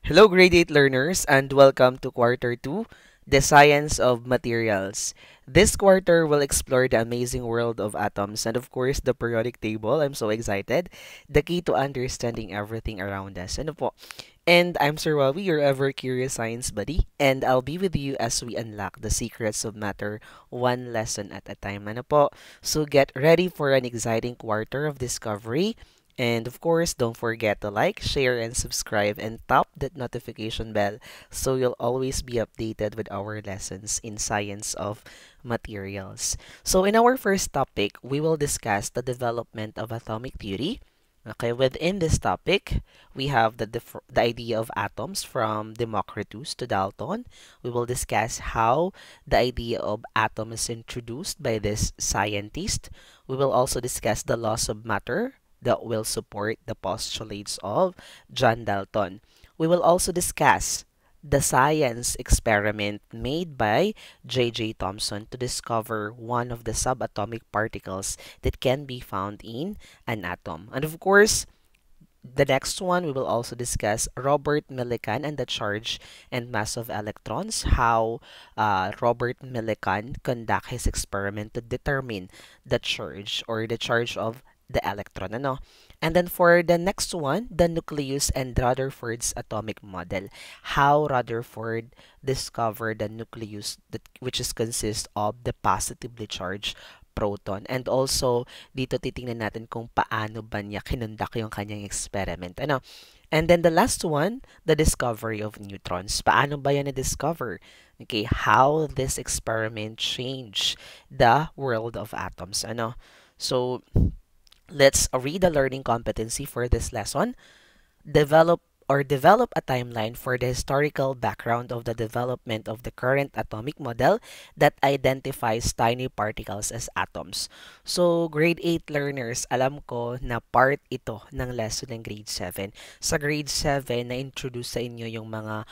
Hello, grade 8 learners, and welcome to quarter 2, the science of materials. This quarter will explore the amazing world of atoms and, of course, the periodic table. I'm so excited. The key to understanding everything around us. Ano po? And I'm Sir Wawi, your ever curious science buddy, and I'll be with you as we unlock the secrets of matter one lesson at a time. Ano po? So get ready for an exciting quarter of discovery. And of course, don't forget to like, share, and subscribe and tap that notification bell so you'll always be updated with our lessons in science of materials. So in our first topic, we will discuss the development of atomic theory. Okay, within this topic, we have the idea of atoms from Democritus to Dalton. We will discuss how the idea of atom is introduced by this scientist. We will also discuss the laws of matter that will support the postulates of John Dalton. We will also discuss the science experiment made by J.J. Thomson to discover one of the subatomic particles that can be found in an atom. And of course, the next one, we will also discuss Robert Millikan and the charge and mass of electrons, how Robert Millikan conduct his experiment to determine the charge or the charge of the electron. Ano? And then for the next one, the nucleus and Rutherford's atomic model, how Rutherford discovered the nucleus which is consists of the positively charged proton. And also, dito titingnan natin kung paano ba niya kinundak yung kanyang experiment. Ano? And then the last one, the discovery of neutrons. Paano ba yan na-discover? Okay, how this experiment changed the world of atoms. Ano? So, let's read the learning competency for this lesson. Develop a timeline for the historical background of the development of the current atomic model that identifies tiny particles as atoms. So, grade 8 learners, alam ko na part ito ng lesson ng grade 7. Sa grade 7, na-introduce sa inyo yung mga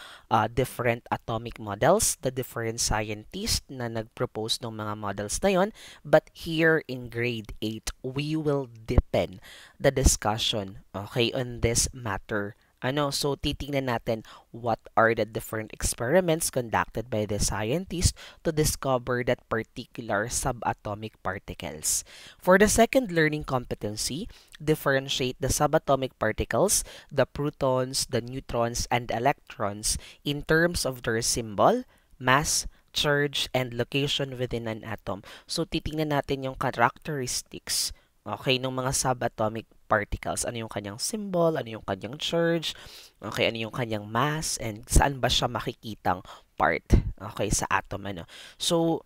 different atomic models, the different scientists na nag-propose ng mga models na yon. But here in grade 8, we will deepen the discussion, okay, on this matter. So titingnan natin what are the different experiments conducted by the scientists to discover that particular subatomic particles. For the second learning competency, differentiate the subatomic particles, the protons, the neutrons, and electrons in terms of their symbol, mass, charge, and location within an atom. So titingnan natin yung characteristics, okay, ng mga subatomic particles. Ano yung kanyang symbol, ano yung kanyang charge, okay, ano yung kanyang mass, and saan ba siya makikitang part, okay, sa atom, ano. So,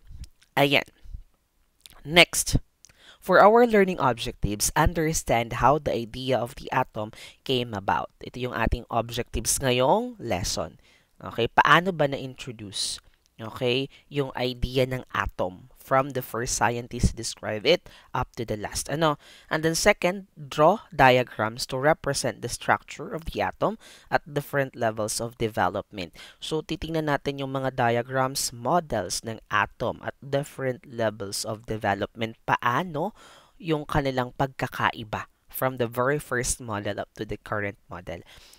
ayan. Next, for our learning objectives, understand how the idea of the atom came about. Ito yung ating objectives ngayong lesson. Okay, paano ba na-introduce? Okay, yung idea ng atom from the first scientist to describe it up to the last. And then second, draw diagrams to represent the structure of the atom at different levels of development. So titingnan natin yung mga diagrams, models ng atom at different levels of development. Paano yung kanilang pagkakaiba from the very first model up to the current model.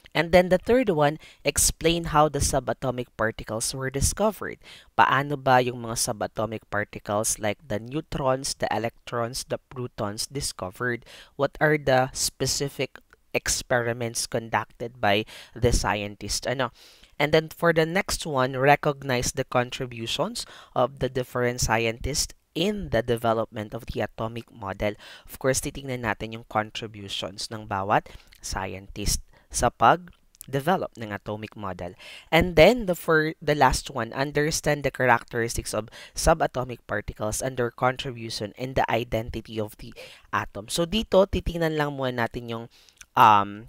And then the third one, explain how the subatomic particles were discovered. Paano ba yung mga subatomic particles like the neutrons, the electrons, the protons discovered? What are the specific experiments conducted by the scientist? And then for the next one, recognize the contributions of the different scientists in the development of the atomic model. Of course, titingnan natin yung contributions ng bawat scientist sa pag-develop ng atomic model. And then, the last one, understand the characteristics of subatomic particles and their contribution in the identity of the atom. So, dito, titingnan lang muna natin yung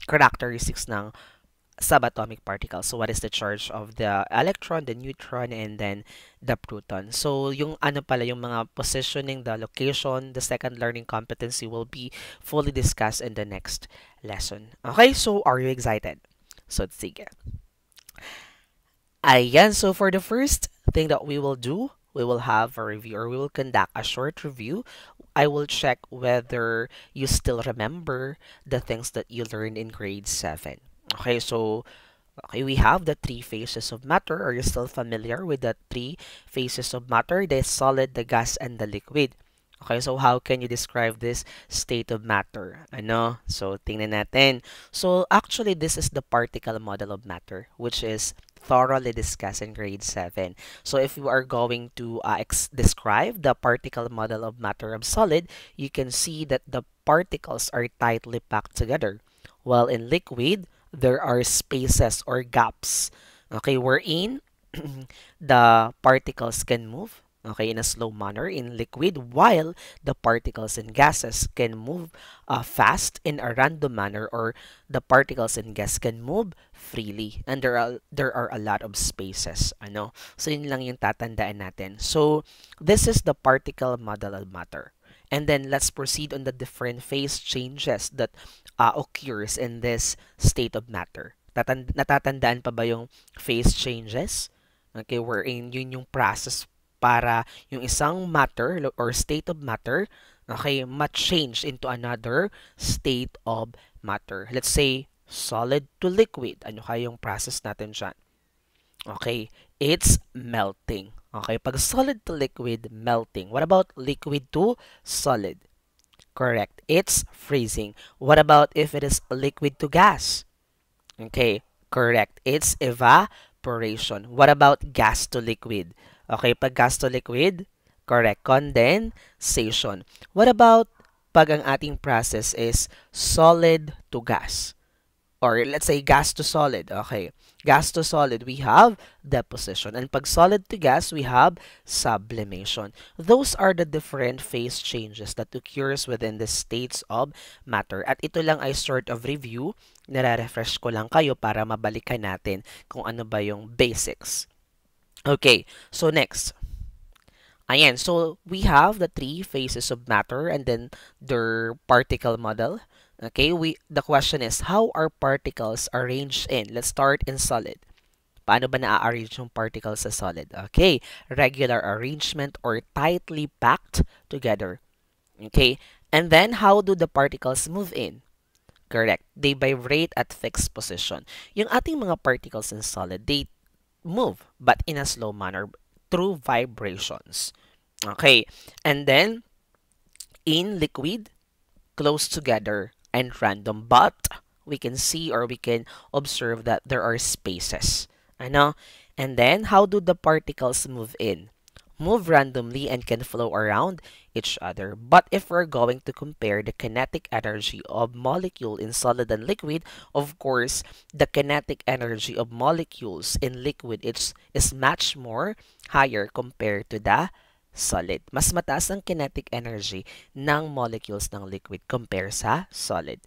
characteristics ng subatomic particles. So, what is the charge of the electron, the neutron, and then the proton? So, yung yung mga positioning, the location, the second learning competency will be fully discussed in the next lesson. Okay, so are you excited? So, sige. Ayan, so for the first thing that we will do, we will have a review or we will conduct a short review. I will check whether you still remember the things that you learned in grade 7. Okay, so Okay, we have the three phases of matter. Are you still familiar with the three phases of matter? The solid, the gas, and the liquid. Okay, so how can you describe this state of matter? Ano? So, tingnan natin. So, actually, this is the particle model of matter, which is thoroughly discussed in grade 7. So, if you are going to describe the particle model of matter of solid, you can see that the particles are tightly packed together. While in liquid, there are spaces or gaps. Okay, wherein the particles can move, okay, in a slow manner in liquid, while the particles in gases can move fast in a random manner, or the particles in gas can move freely, and there are a lot of spaces, ano. So yun lang yung tatandaan natin. So this is the particle model of matter. And then let's proceed on the different phase changes that occurs in this state of matter. Natatandaan pa ba yung phase changes? Okay, wherein yun yung process para yung isang matter or state of matter, okay, ma-change into another state of matter. Let's say, solid to liquid. Ano kaya yung process natin dyan? Okay, it's melting. Okay, pag solid to liquid, melting. What about liquid to solid? Correct, it's freezing. What about if it is liquid to gas? Okay, correct. It's evaporation. What about gas to liquid? Okay, pag gas to liquid, correct. Condensation. What about pag ang ating process is solid to gas? Or let's say gas to solid. Okay, gas to solid, we have deposition. And pag solid to gas, we have sublimation. Those are the different phase changes that occurs within the states of matter. At ito lang ay sort of review. Nare-refresh ko lang kayo para mabalikan natin kung ano ba yung basics. Okay, so next. Ayan, so we have the three phases of matter and then their particle model. Okay, the question is, how are particles arranged in? Let's start in solid. Paano ba na-arrange yung particles sa solid? Okay, regular arrangement or tightly packed together. Okay, and then how do the particles move in? Correct, they vibrate at fixed position. Yung ating mga particles in solid, they move but in a slow manner through vibrations. Okay, and then in liquid, close together and random, but we can see or we can observe that there are spaces. Ano? And then how do the particles move in? Move randomly and can flow around each other. But if we're going to compare the kinetic energy of molecule in solid and liquid, of course, the kinetic energy of molecules in liquid is much more higher compared to the solid. Mas mataas ang kinetic energy ng molecules ng liquid compare sa solid.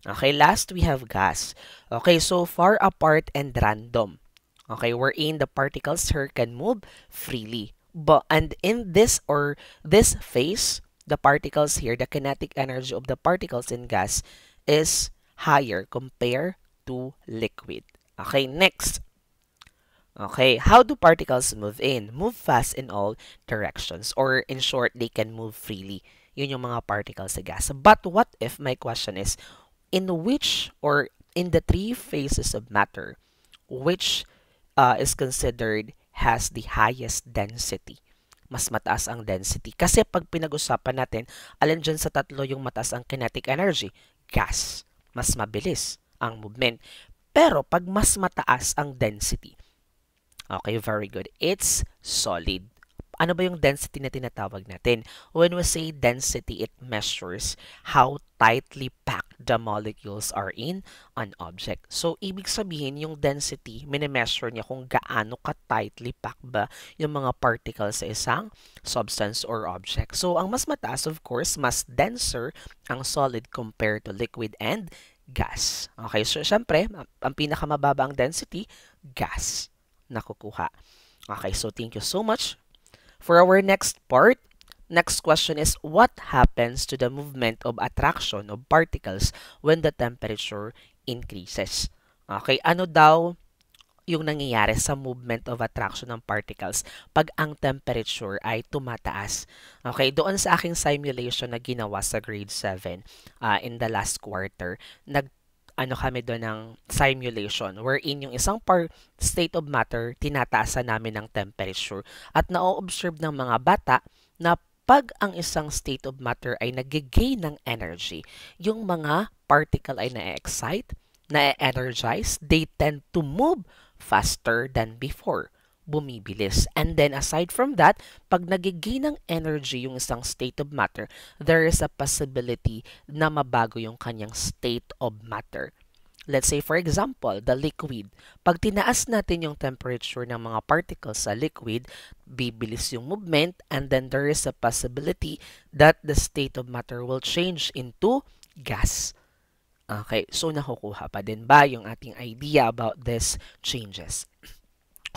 Okay, last we have gas. Okay, so far apart and random. Okay, wherein the particles here can move freely. And in this phase, the particles here, the kinetic energy of the particles in gas is higher compared to liquid. Okay, next. Okay, how do particles move in? Move fast in all directions. Or in short, they can move freely. Yun yung mga particles sa gas. But what if, my question is, in which or in the three phases of matter, which is considered has the highest density? Mas mataas ang density. Kasi pag pinag-usapan natin, alin dyan sa tatlo yung mataas ang kinetic energy? Gas. Mas mabilis ang movement. Pero pag mas mataas ang density, okay, very good, it's solid. Ano ba yung density na tinatawag natin? When we say density, it measures how tightly packed the molecules are in an object. So, ibig sabihin, yung density, minimeasure niya kung gaano ka-tightly packed ba yung mga particles sa isang substance or object. So, ang mas mataas, of course, mas denser ang solid compared to liquid and gas. Okay, so syempre, ang pinakamababa ang density, gas nakukuha. Okay, so thank you so much. For our next part, next question is, what happens to the movement of attraction of particles when the temperature increases? Okay, ano daw yung nangyayari sa movement of attraction ng particles pag ang temperature ay tumataas? Okay, doon sa aking simulation na ginawa sa grade 7 in the last quarter, ano kami doon ng simulation wherein yung isang state of matter, tinataasan namin ng temperature. At na-observe ng mga bata na pag ang isang state of matter ay nag-gain ng energy, yung mga particle ay na-excite, na-energize, they tend to move faster than before, bumibilis. And then aside from that, pag nag-gain ng energy yung isang state of matter, there is a possibility na mabago yung kanyang state of matter. Let's say, for example, the liquid. Pag tinaas natin yung temperature ng mga particles sa liquid, bibilis yung movement, and then there is a possibility that the state of matter will change into gas. Okay, so nakukuha pa din ba yung ating idea about these changes?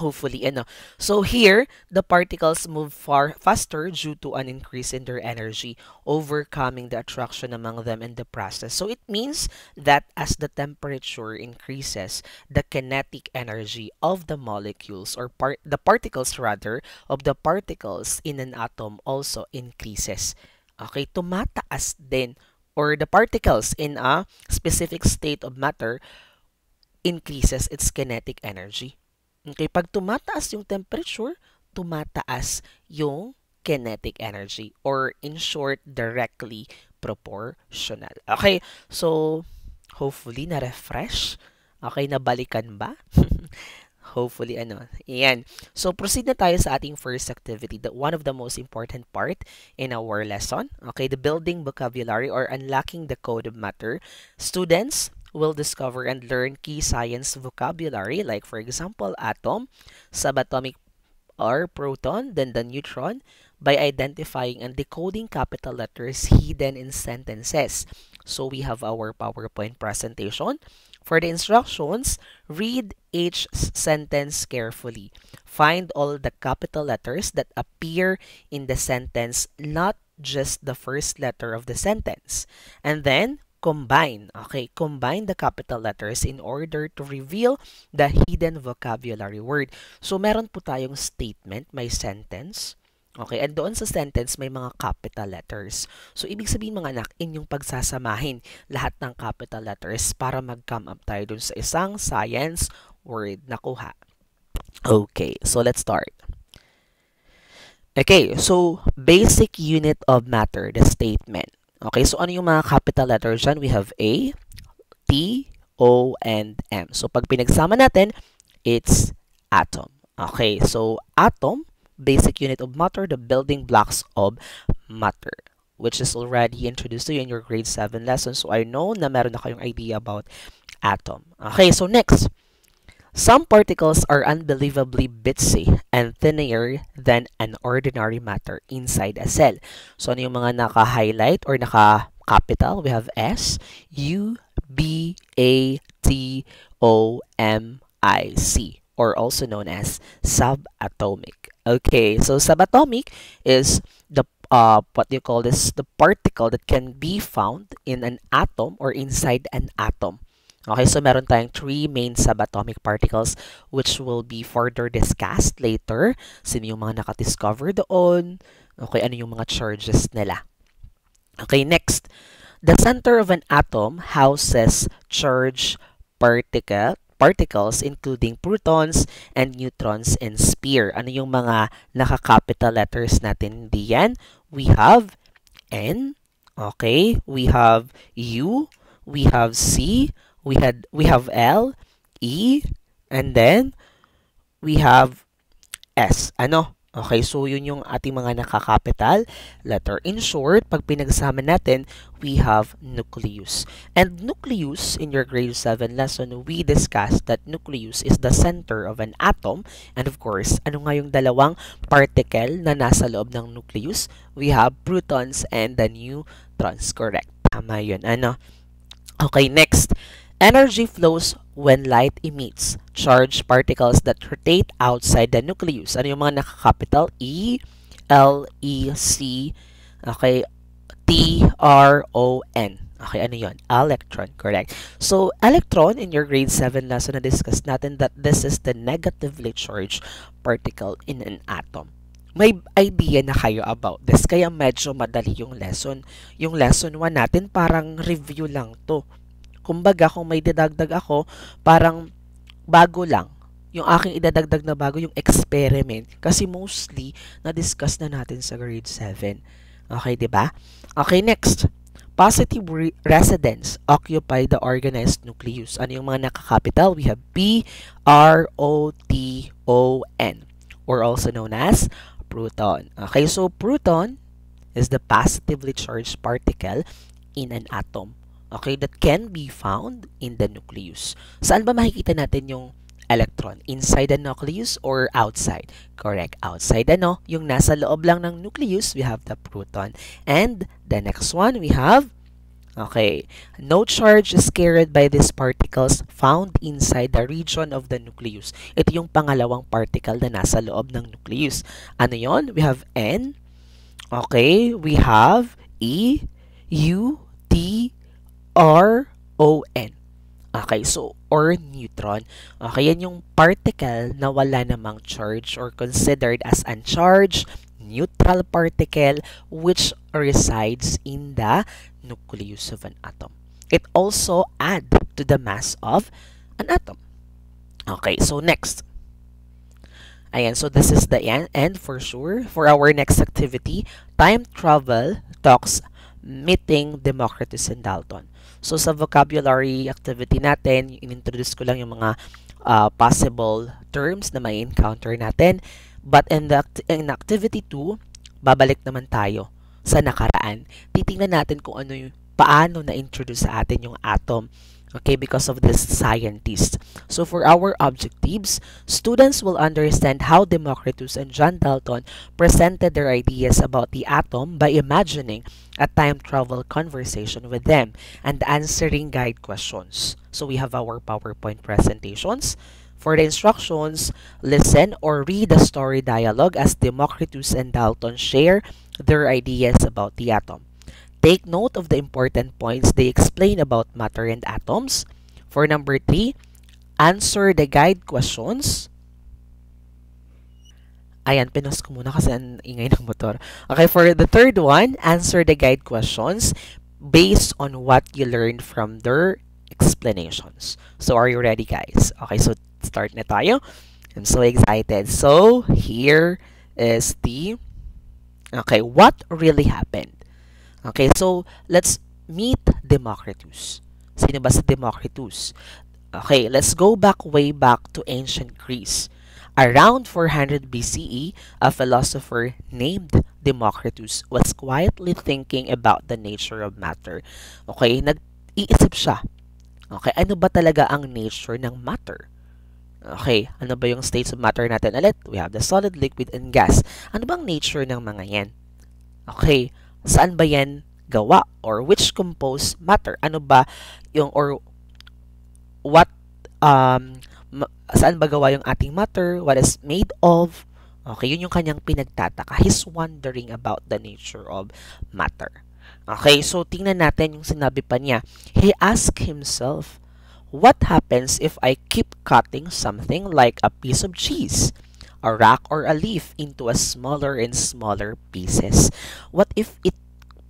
Hopefully, ano. So here, the particles move far faster due to an increase in their energy, overcoming the attraction among them in the process. So it means that as the temperature increases, the kinetic energy of the molecules or the particles rather, of the particles in an atom also increases. Okay, tumataas din, or the particles in a specific state of matter increases its kinetic energy. Okay, pag tumataas yung temperature, tumataas yung kinetic energy, or in short, directly proportional. Okay, so hopefully na-refresh. Okay, nabalikan ba? Hopefully, ano. Ayan. So, proceed na tayo sa ating first activity, one of the most important part in our lesson. Okay, the building vocabulary or unlocking the code of matter. Students will discover and learn key science vocabulary like, for example, atom, subatomic or proton, then the neutron, by identifying and decoding capital letters hidden in sentences. So we have our PowerPoint presentation. For the instructions, read each sentence carefully. Find all the capital letters that appear in the sentence, not just the first letter of the sentence. And then, combine. Okay, combine the capital letters in order to reveal the hidden vocabulary word. So, meron po tayong statement, may sentence. Okay, and doon sa sentence, may mga capital letters. So, ibig sabihin mga anak, inyong pagsasamahin lahat ng capital letters para mag-come up tayo dun sa isang science word na kuha. Okay, so let's start. Okay, so basic unit of matter, the statement. Okay, so ano yung mga capital letters dyan? We have A, T, O, and M. So, pag pinagsama natin, it's atom. Okay, so atom, basic unit of matter, the building blocks of matter, which is already introduced to you in your grade 7 lesson. So, I know na meron na kayong idea about atom. Okay, so next. Some particles are unbelievably bitsy and thinner than an ordinary matter inside a cell. So, ano yung mga naka-highlight or naka-capital? We have S, U, B, A, T, O, M, I, C, or also known as subatomic. Okay, so subatomic is the what do you call this? The particle that can be found in an atom or inside an atom. Okay, so meron tayong 3 main subatomic particles which will be further discussed later. Sino yung mga nakadiscover doon? Okay, ano yung mga charges nila? Okay, next. The center of an atom houses charged particles including protons and neutrons and sphere. Ano yung mga naka-capital letters natin diyan? We have N, okay, we have U, we have C, we have L, E, and then we have S. Ano? Okay, so yun yung ating mga nakakapital letter. In short, pag pinagsama natin, we have nucleus. And nucleus, in your grade 7 lesson, we discussed that nucleus is the center of an atom. And of course, ano nga yung dalawang particle na nasa loob ng nucleus? We have protons and the neutrons. Correct. Tama yun. Ano? Okay, next. Energy flows when light emits charged particles that rotate outside the nucleus. Ano yung mga naka-capital? E, L, E, C, okay, T, R, O, N. Okay, ano yun? Electron, correct. So, electron, in your grade 7 lesson, na-discuss natin that this is the negatively charged particle in an atom. May idea na kayo about this, kaya medyo madali yung lesson. Yung lesson 1 natin, parang review lang to. Kumbaga, kung may didagdag ako, parang bago lang. Yung aking idadagdag na bago, yung experiment. Kasi mostly, na-discuss na natin sa grade 7. Okay, di ba? Okay, next. Positive residents occupy the organized nucleus. Ano yung mga nakakapital? We have P, R, O, T, O, N, or also known as proton. Okay, so proton is the positively charged particle in an atom. Okay, that can be found in the nucleus. Saan ba makikita natin yung electron? Inside the nucleus or outside? Correct, outside yung nasa loob lang ng nucleus, we have the proton. And the next one, we have, okay, no charge is carried by these particles found inside the region of the nucleus. Ito yung pangalawang particle na nasa loob ng nucleus. Ano yon? We have N. Okay, we have E, U, T, R, O, N. Okay, so, or neutron. Okay, yan yung particle na wala namang charge or considered as uncharged neutral particle which resides in the nucleus of an atom. It also adds to the mass of an atom. Okay, so next. Ayan, so this is the end for sure. For our next activity, time travel talks meeting Democritus and Dalton. So sa vocabulary activity natin, in-introduce ko lang yung mga possible terms na may encounter natin. But in activity 2, babalik naman tayo sa nakaraan. Titingnan natin kung ano yung paano na-introduce sa atin yung atom. Okay, because of this scientist. So for our objectives, students will understand how Democritus and John Dalton presented their ideas about the atom by imagining a time travel conversation with them and answering guide questions. So we have our PowerPoint presentations. For the instructions, listen or read a story dialogue as Democritus and Dalton share their ideas about the atom. Take note of the important points they explain about matter and atoms. For number 3, answer the guide questions. Ayan, pinos ko muna kasi ang ingay ng motor. Okay, for the third one, answer the guide questions based on what you learned from their explanations. So, are you ready, guys? Okay, so start na tayo. I'm so excited. So, here is the... Okay, what really happened? Okay, so let's meet Democritus. Sino ba si Democritus? Okay, let's go way back to ancient Greece. Around 400 BCE, a philosopher named Democritus was quietly thinking about the nature of matter. Okay, nag-iisip siya. Okay, ano ba talaga ang nature ng matter? Okay, ano ba yung states of matter natin ulit? We have the solid, liquid, and gas. Ano bang nature ng mga yan? Okay, saan ba yan gawa? Or which composed matter? Ano ba yung, or what, saan ba gawa yung ating matter? What is made of? Okay, yun yung kanyang pinagtataka. He's wondering about the nature of matter. Okay, so tingnan natin yung sinabi pa niya. He asked himself, what happens if I keep cutting something like a piece of cheese, a rock, or a leaf into a smaller and smaller pieces? What if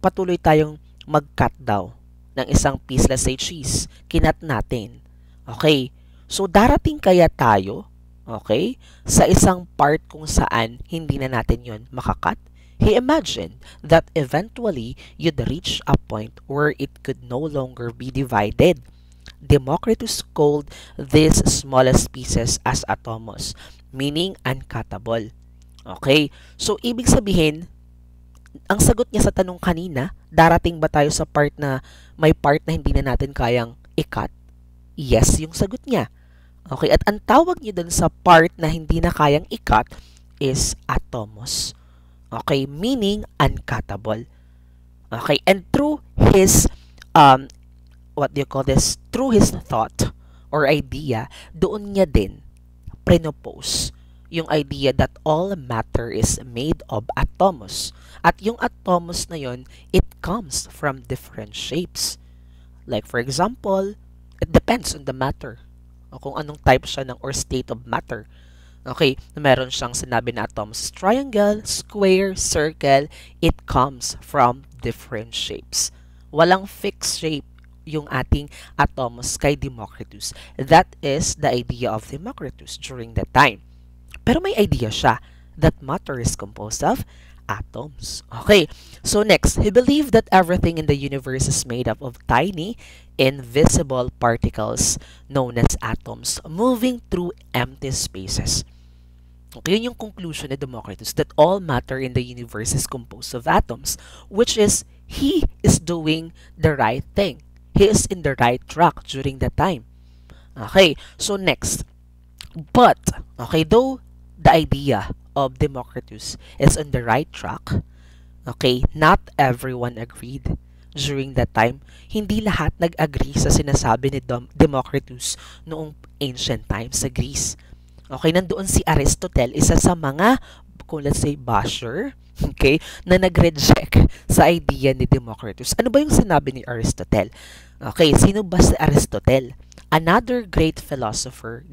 patuloy tayong mag-cut daw ng isang piece, let's say cheese, kinat natin? Okay, so darating kaya tayo, okay, sa isang part kung saan hindi na natin yon makakat? He imagined that eventually you'd reach a point where it could no longer be divided. Democritus called these smallest pieces as atomos, meaning uncuttable. Okay, so ibig sabihin, ang sagot niya sa tanong kanina, darating ba tayo sa part na may part na hindi na natin kayang i-cut? Yes, yung sagot niya. Okay, at ang tawag niya dun sa part na hindi na kayang i-cut is atomos. Okay, meaning uncuttable. Okay, and through his through his thought or idea, doon niya din prenopose yung idea that all matter is made of atomos. At yung atomos na yon, it comes from different shapes. Like for example, it depends on the matter. O kung anong type siya ng or state of matter. Okay, meron siyang sinabi na atomos triangle, square, circle, it comes from different shapes. Walang fixed shape yung ating atomos kay Democritus. That is the idea of Democritus during that time. Pero may idea siya that matter is composed of atoms. Okay, so next, he believed that everything in the universe is made up of tiny, invisible particles known as atoms moving through empty spaces. Okay, yun yung conclusion ni Democritus, that all matter in the universe is composed of atoms, which is, he is doing the right thing. He is in the right track during that time. Okay, so next, but, okay, though the idea of Democritus is on the right track, okay, not everyone agreed during that time. Hindi lahat nag-agree sa sinasabi ni Democritus noong ancient times sa Greece. Okay, nandoon si Aristotle, isa sa mga, kung let's say, basher, okay, na nag-reject sa idea ni Democritus. Ano ba yung sinabi ni Aristotle? Okay, sino ba si Aristotle? Another great philosopher,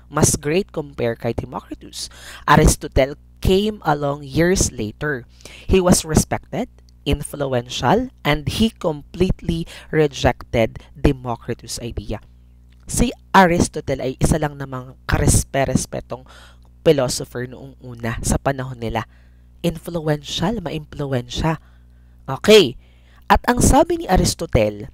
mas great compare kay Democritus. Aristotle came along years later. He was respected, influential, and he completely rejected Democritus' idea. Si Aristotle ay isa lang namang karespe-respetong philosopher noong una sa panahon nila. Influential, ma-impluensya. Okay. At ang sabi ni Aristotle,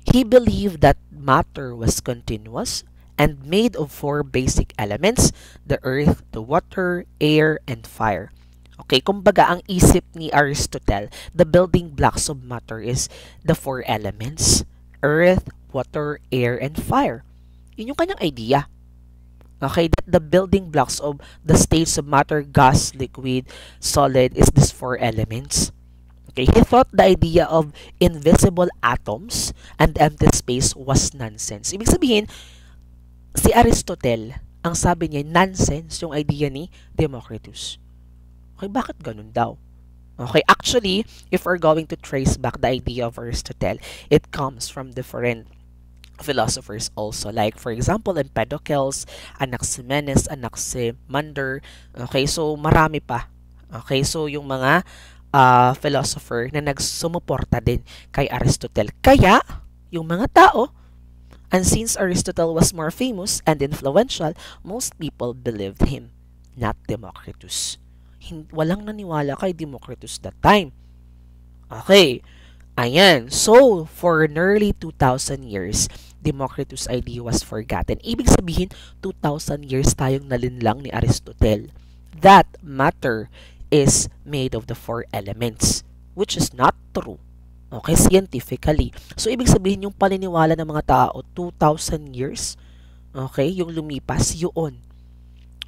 he believed that matter was continuous and made of four basic elements: the earth, the water, air, and fire. Okay, kumbaga ang isip ni Aristotle, the building blocks of matter is the four elements: earth, water, air, and fire. Yun yung kanyang idea. Okay, that the building blocks of the states of matter, gas, liquid, solid is these four elements. Okay, he thought the idea of invisible atoms and empty space was nonsense. Ibig sabihin, si Aristotle, ang sabi niya, nonsense yung idea ni Democritus. Okay, bakit ganun daw? Okay, actually, if we're going to trace back the idea of Aristotle, it comes from different philosophers also. Like, for example, Empedocles, Anaximenes, Anaximander. Okay, so marami pa. Okay, so yung mga philosopher na nagsumuporta din kay Aristotle. Kaya, yung mga tao, and since Aristotle was more famous and influential, most people believed him, not Democritus. Walang naniwala kay Democritus that time. Okay, ayan. So, for nearly 2,000 years, Democritus' idea was forgotten. Ibig sabihin, 2,000 years tayong nalinlang ni Aristotle. That matter is made of the four elements, which is not true. Okay, scientifically. So, ibig sabihin yung paniniwala ng mga tao, 2,000 years, okay, yung lumipas, yun.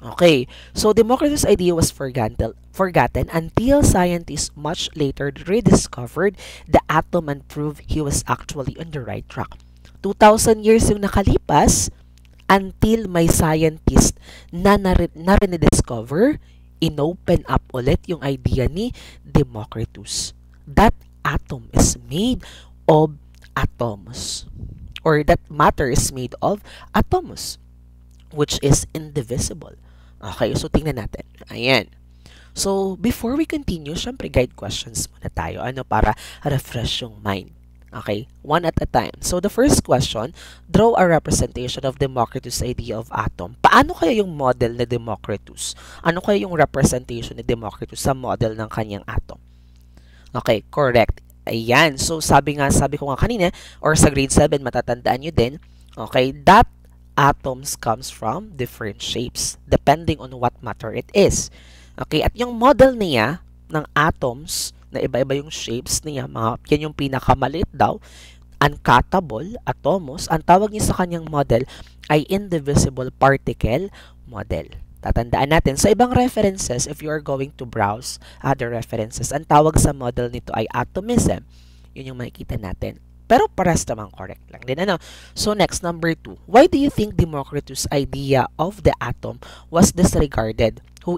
Okay, so Democritus' idea was forgotten until scientists much later rediscovered the atom and proved he was actually on the right track. 2,000 years yung nakalipas until may scientist na na-rediscover, inopen up ulit yung idea ni Democritus. That atom is made of atoms, or that matter is made of atoms, which is indivisible. Okay, so tingnan natin. Ayan. So, before we continue, syempre guide questions muna tayo. Ano, para refresh yung mind. Okay, one at a time. So, the first question, draw a representation of Democritus' idea of atom. Paano kaya yung model ni Democritus? Ano kaya yung representation ni Democritus sa model ng kanyang atom? Okay, correct. Ayan. So, sabi ko nga kanina, or sa grade 7, matatandaan nyo din, okay, that atoms comes from different shapes depending on what matter it is. Okay, at yung model niya ng atoms, na iba-iba yung shapes niya, yan yung pinakamaliit daw, uncuttable atomos, ang tawag niya sa kanyang model ay indivisible particle model. Tatandaan natin, sa ibang references, if you are going to browse other references, ang tawag sa model nito ay atomism. Yun yung makikita natin. Pero pares naman correct lang din. Ano? So next, number 2. Why do you think Democritus' idea of the atom was disregarded? Who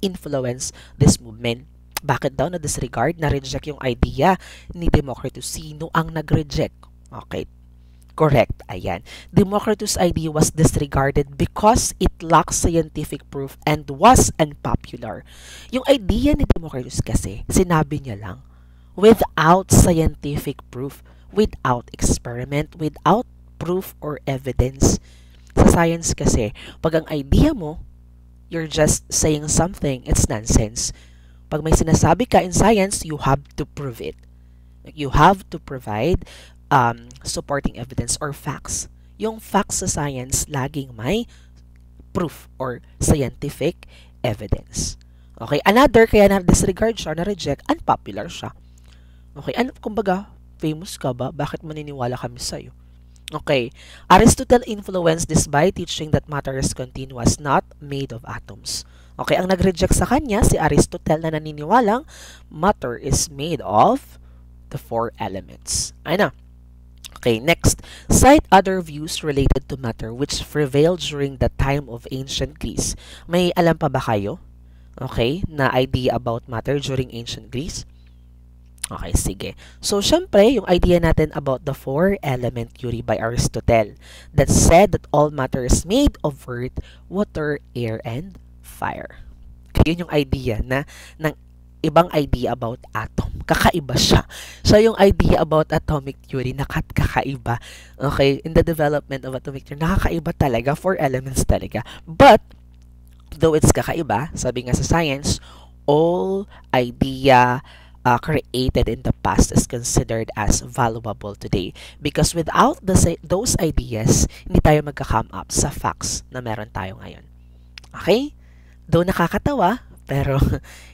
influenced this movement? Bakit daw na-disregard, na-reject yung idea ni Democritus? Sino ang nag-reject? Okay, correct. Ayan. Democritus' idea was disregarded because it lacks scientific proof and was unpopular. Yung idea ni Democritus kasi, sinabi niya lang, without scientific proof. without experiment, without proof or evidence. Sa science kasi, pag ang idea mo, you're just saying something, it's nonsense. Pag may sinasabi ka in science, you have to prove it. You have to provide supporting evidence or facts. Yung facts sa science, laging may proof or scientific evidence. Okay, another, kaya na-disregard siya, na-reject, unpopular siya. Okay, kumbaga, famous ka ba? Bakit maniniwala kami sa'yo? Okay, Aristotle influenced this by teaching that matter is continuous, not made of atoms. Okay, ang nag-reject sa kanya, si Aristotle na naniniwalang matter is made of the four elements. Ayun na. Okay, next. Cite other views related to matter which prevailed during the time of ancient Greece. May alam pa ba kayo? Okay, na idea about matter during ancient Greece? Okay, sige. So, syempre, yung idea natin about the four-element theory by Aristotle that said that all matter is made of earth, water, air, and fire. Okay, yun yung idea ng ibang idea about atom. Kakaiba siya. So, yung idea about atomic theory, kakaiba. Okay, in the development of atomic theory, nakakaiba talaga, four elements talaga. But, though it's kakaiba, sabi nga sa science, all idea created in the past is considered as valuable today. Because without those ideas, hindi tayo magka-come up sa facts na meron tayo ngayon. Okay? Though nakakatawa, pero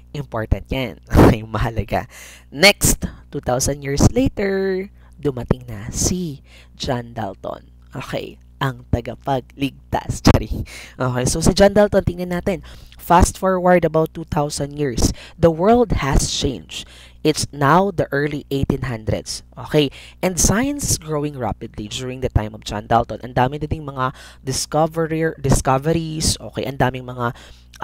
important yan. Okay, mahalaga. Next, 2,000 years later, dumating na si John Dalton. Okay, ang tagapagligtas. Sorry. Okay, so si John Dalton, tingnan natin. Fast forward about 2,000 years, the world has changed. It's now the early 1800s. Okay, and science is growing rapidly during the time of John Dalton. Ang dami na ding mga discoveries, okay, ang daming mga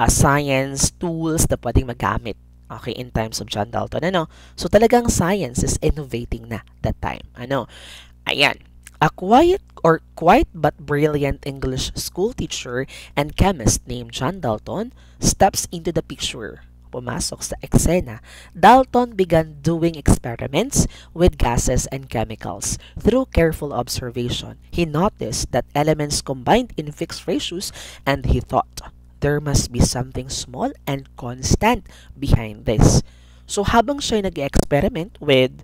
science tools na pwedeng magamit. Okay, in times of John Dalton, ano? So talagang science is innovating na that time. Ano? Ayan. A quite but brilliant English school teacher and chemist named John Dalton steps into the picture. Pumasok sa eksena. Dalton began doing experiments with gases and chemicals. Through careful observation, he noticed that elements combined in fixed ratios, and he thought, there must be something small and constant behind this. So habang siya nag-experiment with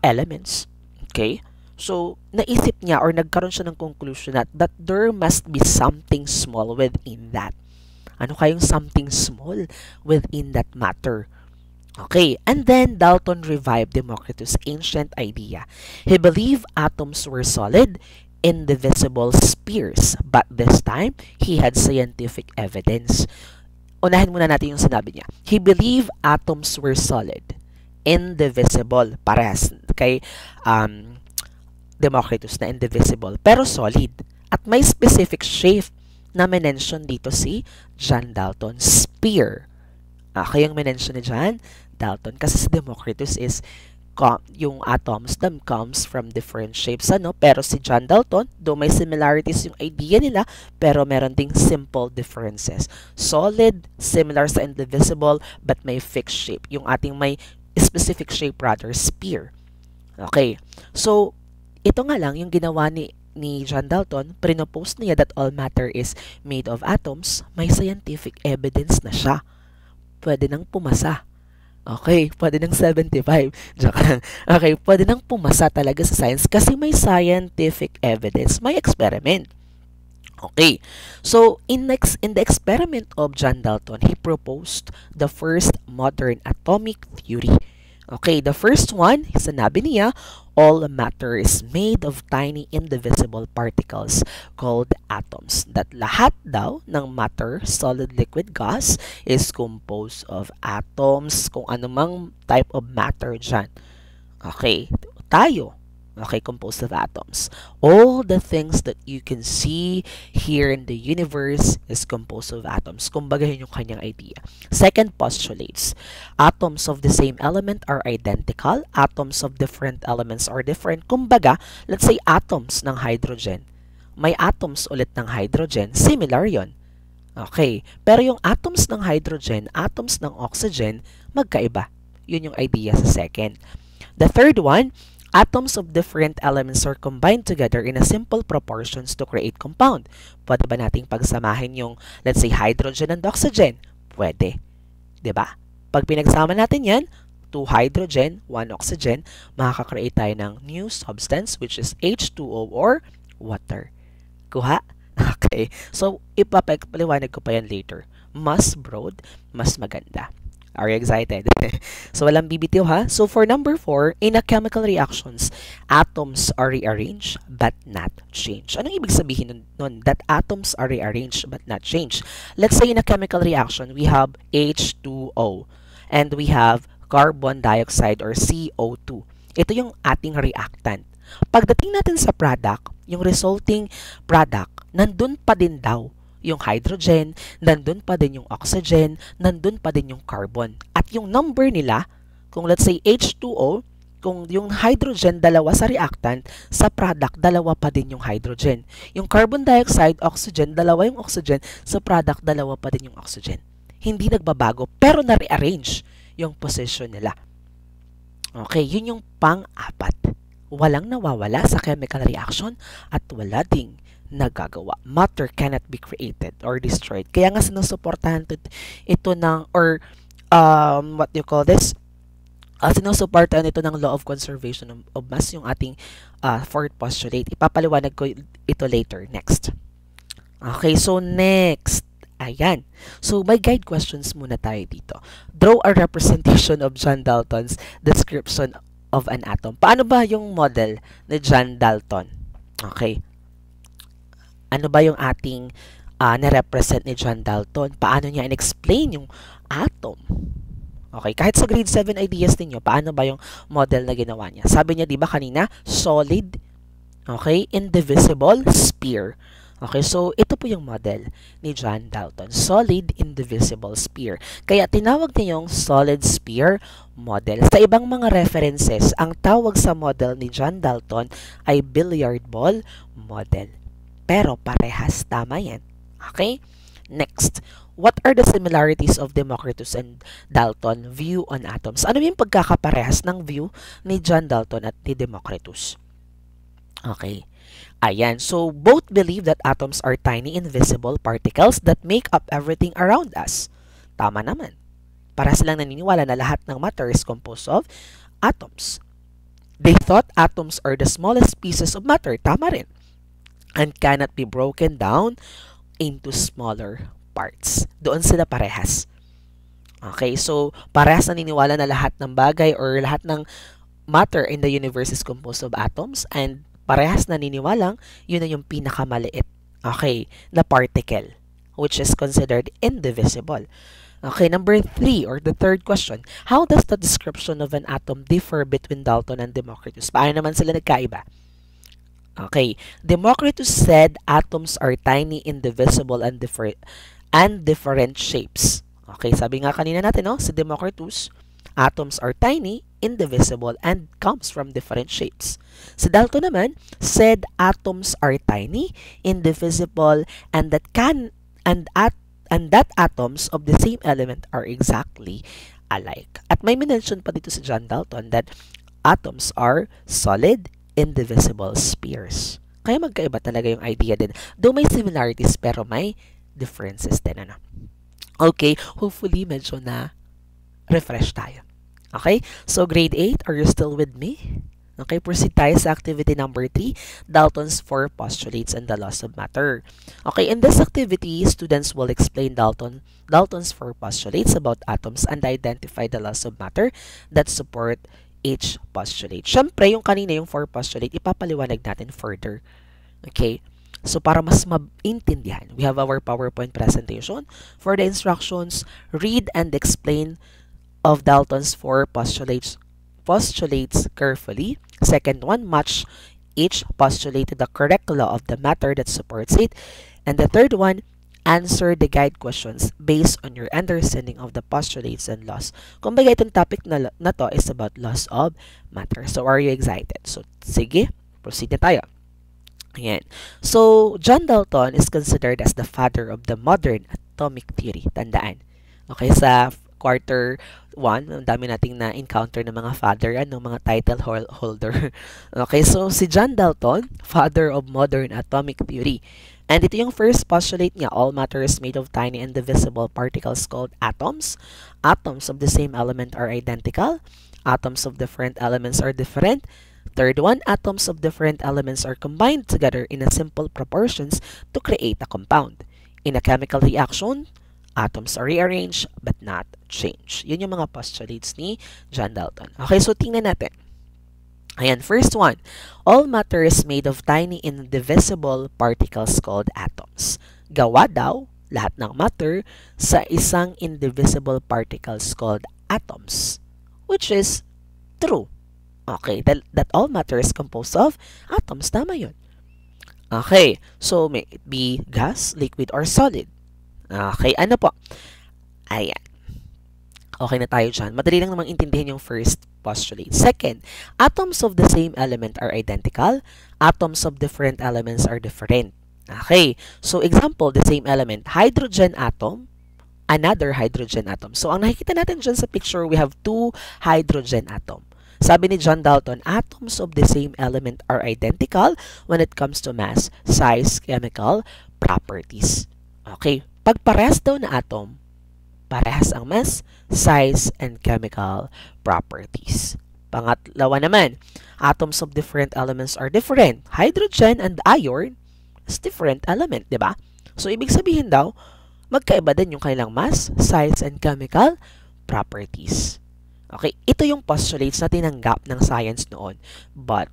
elements, okay, so naisip niya or nagkaroon siya ng conclusion that there must be something small within that. Ano kayong something small within that matter? Okay, and then Dalton revived Democritus' ancient idea. He believed atoms were solid, indivisible spheres, but this time, he had scientific evidence. Unahin muna natin yung sinabi niya. He believed atoms were solid, indivisible, parehas kay Democritus na indivisible, pero solid. At may specific shape na mention dito si John Dalton, sphere. Kaya yung mention ni John Dalton, kasi si Democritus is yung atoms them comes from different shapes, ano? Pero si John Dalton, though may similarities yung idea nila, pero meron ding simple differences. Solid, similar sa indivisible, but may fixed shape. Yung ating may specific shape rather, sphere. Okay. So, ito nga lang yung ginawa ni John Dalton, pinopose niya that all matter is made of atoms, may scientific evidence na siya. Pwede nang pumasa. Okay, pwede ng 75. Okay, pwede nang pumasa talaga sa science kasi may scientific evidence, may experiment. Okay, so in the experiment of John Dalton, he proposed the first modern atomic theory. Okay, the first one, sinabi niya, all matter is made of tiny indivisible particles called atoms. That lahat daw ng matter, solid, liquid, gas, is composed of atoms, kung anumang type of matter dyan. Okay, tayo. Okay, composed of atoms. All the things that you can see here in the universe is composed of atoms. Kumbaga yun yung kanyang idea. Second postulates, atoms of the same element are identical. Atoms of different elements are different. Kumbaga, let's say atoms ng hydrogen. May atoms ulit ng hydrogen. Similar yon. Okay. Pero yung atoms ng hydrogen, atoms ng oxygen, magkaiba. Yun yung idea sa second. The third one, Atoms of different elements are combined together in a simple proportions to create compound. Pwede ba nating pagsamahin yung, let's say, hydrogen and oxygen? Pwede. 'Di ba? Pag pinagsama natin yan, 2 hydrogen, 1 oxygen, makaka-create tayo ng new substance which is H2O or water. Kuha? Okay. So, ipapaliwanag ko pa yan later. Mas broad, mas maganda. Are you excited? So, walang bibitiw ha. So, for number 4, in a chemical reactions, atoms are rearranged but not changed. Anong ibig sabihin nun? That atoms are rearranged but not changed. Let's say in a chemical reaction, we have H2O and we have carbon dioxide or CO2. Ito yung ating reactant. Pagdating natin sa product, yung resulting product, nandun pa din daw yung hydrogen, nandun pa din yung oxygen, nandun pa din yung carbon. At yung number nila, kung let's say H2O, kung yung hydrogen dalawa sa reactant, sa product dalawa pa din yung hydrogen. Yung carbon dioxide, oxygen, dalawa yung oxygen, sa product dalawa pa din yung oxygen. Hindi nagbabago, pero na-rearrange yung position nila. Okay, yun yung pang-apat. Walang nawawala sa chemical reaction at wala ding nagagawa. Matter cannot be created or destroyed. Kaya nga sinusuportahan ito ng, or what do you call this? Sinusuportahan ito ng law of conservation of mass, yung ating fourth postulate. Ipapaliwanag ko ito later. Next. Okay, so next. Ayan. So, may guide questions muna tayo dito. Draw a representation of John Dalton's description of an atom. Paano ba yung model ni John Dalton? Okay. Ano ba yung ating na-represent ni John Dalton? Paano niya in-explain yung atom? Okay, kahit sa grade 7 ideas ninyo, paano ba yung model na ginawa niya? Sabi niya, di ba kanina, solid, okay, indivisible, sphere. Okay, so ito po yung model ni John Dalton. Solid, indivisible sphere. Kaya tinawag niya yung solid sphere model. Sa ibang mga references, ang tawag sa model ni John Dalton ay billiard ball model. Pero parehas, tama yan. Okay? Next, what are the similarities of Democritus and Dalton view on atoms? Ano yung pagkakaparehas ng view ni John Dalton at ni Democritus? Okay. Ayan. So, both believe that atoms are tiny invisible particles that make up everything around us. Tama naman. Para silang naniniwala na lahat ng matter is composed of atoms. They thought atoms are the smallest pieces of matter. Tama rin. And cannot be broken down into smaller parts. Doon sila parehas. Okay, so parehas naniniwala na lahat ng bagay or lahat ng matter in the universe is composed of atoms, and parehas naniniwalang yun na yung pinakamaliit, okay, na particle, which is considered indivisible. Okay, number 3 or the third question, how does the description of an atom differ between Dalton and Democritus? Paano naman sila nagkaiba? Okay, Democritus said atoms are tiny, indivisible, and different shapes. Okay, sabi nga kanina natin, no, si Democritus, atoms are tiny, indivisible, and comes from different shapes. Si Dalton naman said atoms are tiny, indivisible, and that atoms of the same element are exactly alike. At may mention pa dito si John Dalton that atoms are solid, indivisible spheres. Kaya magkaiba talaga yung idea din. Though may similarities, pero may differences din, ano. Okay, hopefully medyo na refresh tayo. Okay, so grade 8, are you still with me? Okay, proceed tayo sa activity number 3, Dalton's 4 postulates and the laws of matter. Okay, in this activity, students will explain Dalton's 4 postulates about atoms and identify the laws of matter that support each postulate. Siyempre, yung kanina yung 4 postulate, ipapaliwanag natin further. Okay? So, para mas maintindihan, we have our PowerPoint presentation. For the instructions, read and explain of Dalton's 4 postulates carefully. Second one, match each postulate to the correct law of the matter that supports it. And the third one, answer the guide questions based on your understanding of the postulates and laws. Kumbaga, itong topic na to is about laws of matter. So, are you excited? So, sige, proceed na tayo. Ayan. So, John Dalton is considered as the father of the modern atomic theory. Tandaan. Okay, sa quarter 1, ang dami nating na-encounter ng mga father, mga title holder. Okay, so si John Dalton, father of modern atomic theory. And ito yung first postulate niya, all matter is made of tiny indivisible particles called atoms. Atoms of the same element are identical. Atoms of different elements are different. Third one, atoms of different elements are combined together in a simple proportions to create a compound. In a chemical reaction, atoms are rearranged but not changed. Yun yung mga postulates ni John Dalton. Okay, so tingnan natin. Ayan, first one. All matter is made of tiny indivisible particles called atoms. Gawa daw lahat ng matter sa isang indivisible particles called atoms, which is true. Okay, that all matter is composed of atoms. Tama yun. Okay, so may it be gas, liquid, or solid. Okay, ano po? Ayan. Okay na tayo dyan. Madali lang namang intindihin yung first postulate. Second, atoms of the same element are identical. Atoms of different elements are different. Okay, so example, the same element, hydrogen atom, another hydrogen atom. So ang nakikita natin dyan sa picture, we have two hydrogen atom. Sabi ni John Dalton, atoms of the same element are identical when it comes to mass, size, chemical properties. Okay, pag parehas daw na atom, parehas ang mass, size, and chemical properties. Pangalawa naman, atoms of different elements are different. Hydrogen and iron is different element, di ba? So, ibig sabihin daw, magkaiba din yung kanilang mass, size, and chemical properties. Okay, ito yung postulates na tinanggap ng science noon. But,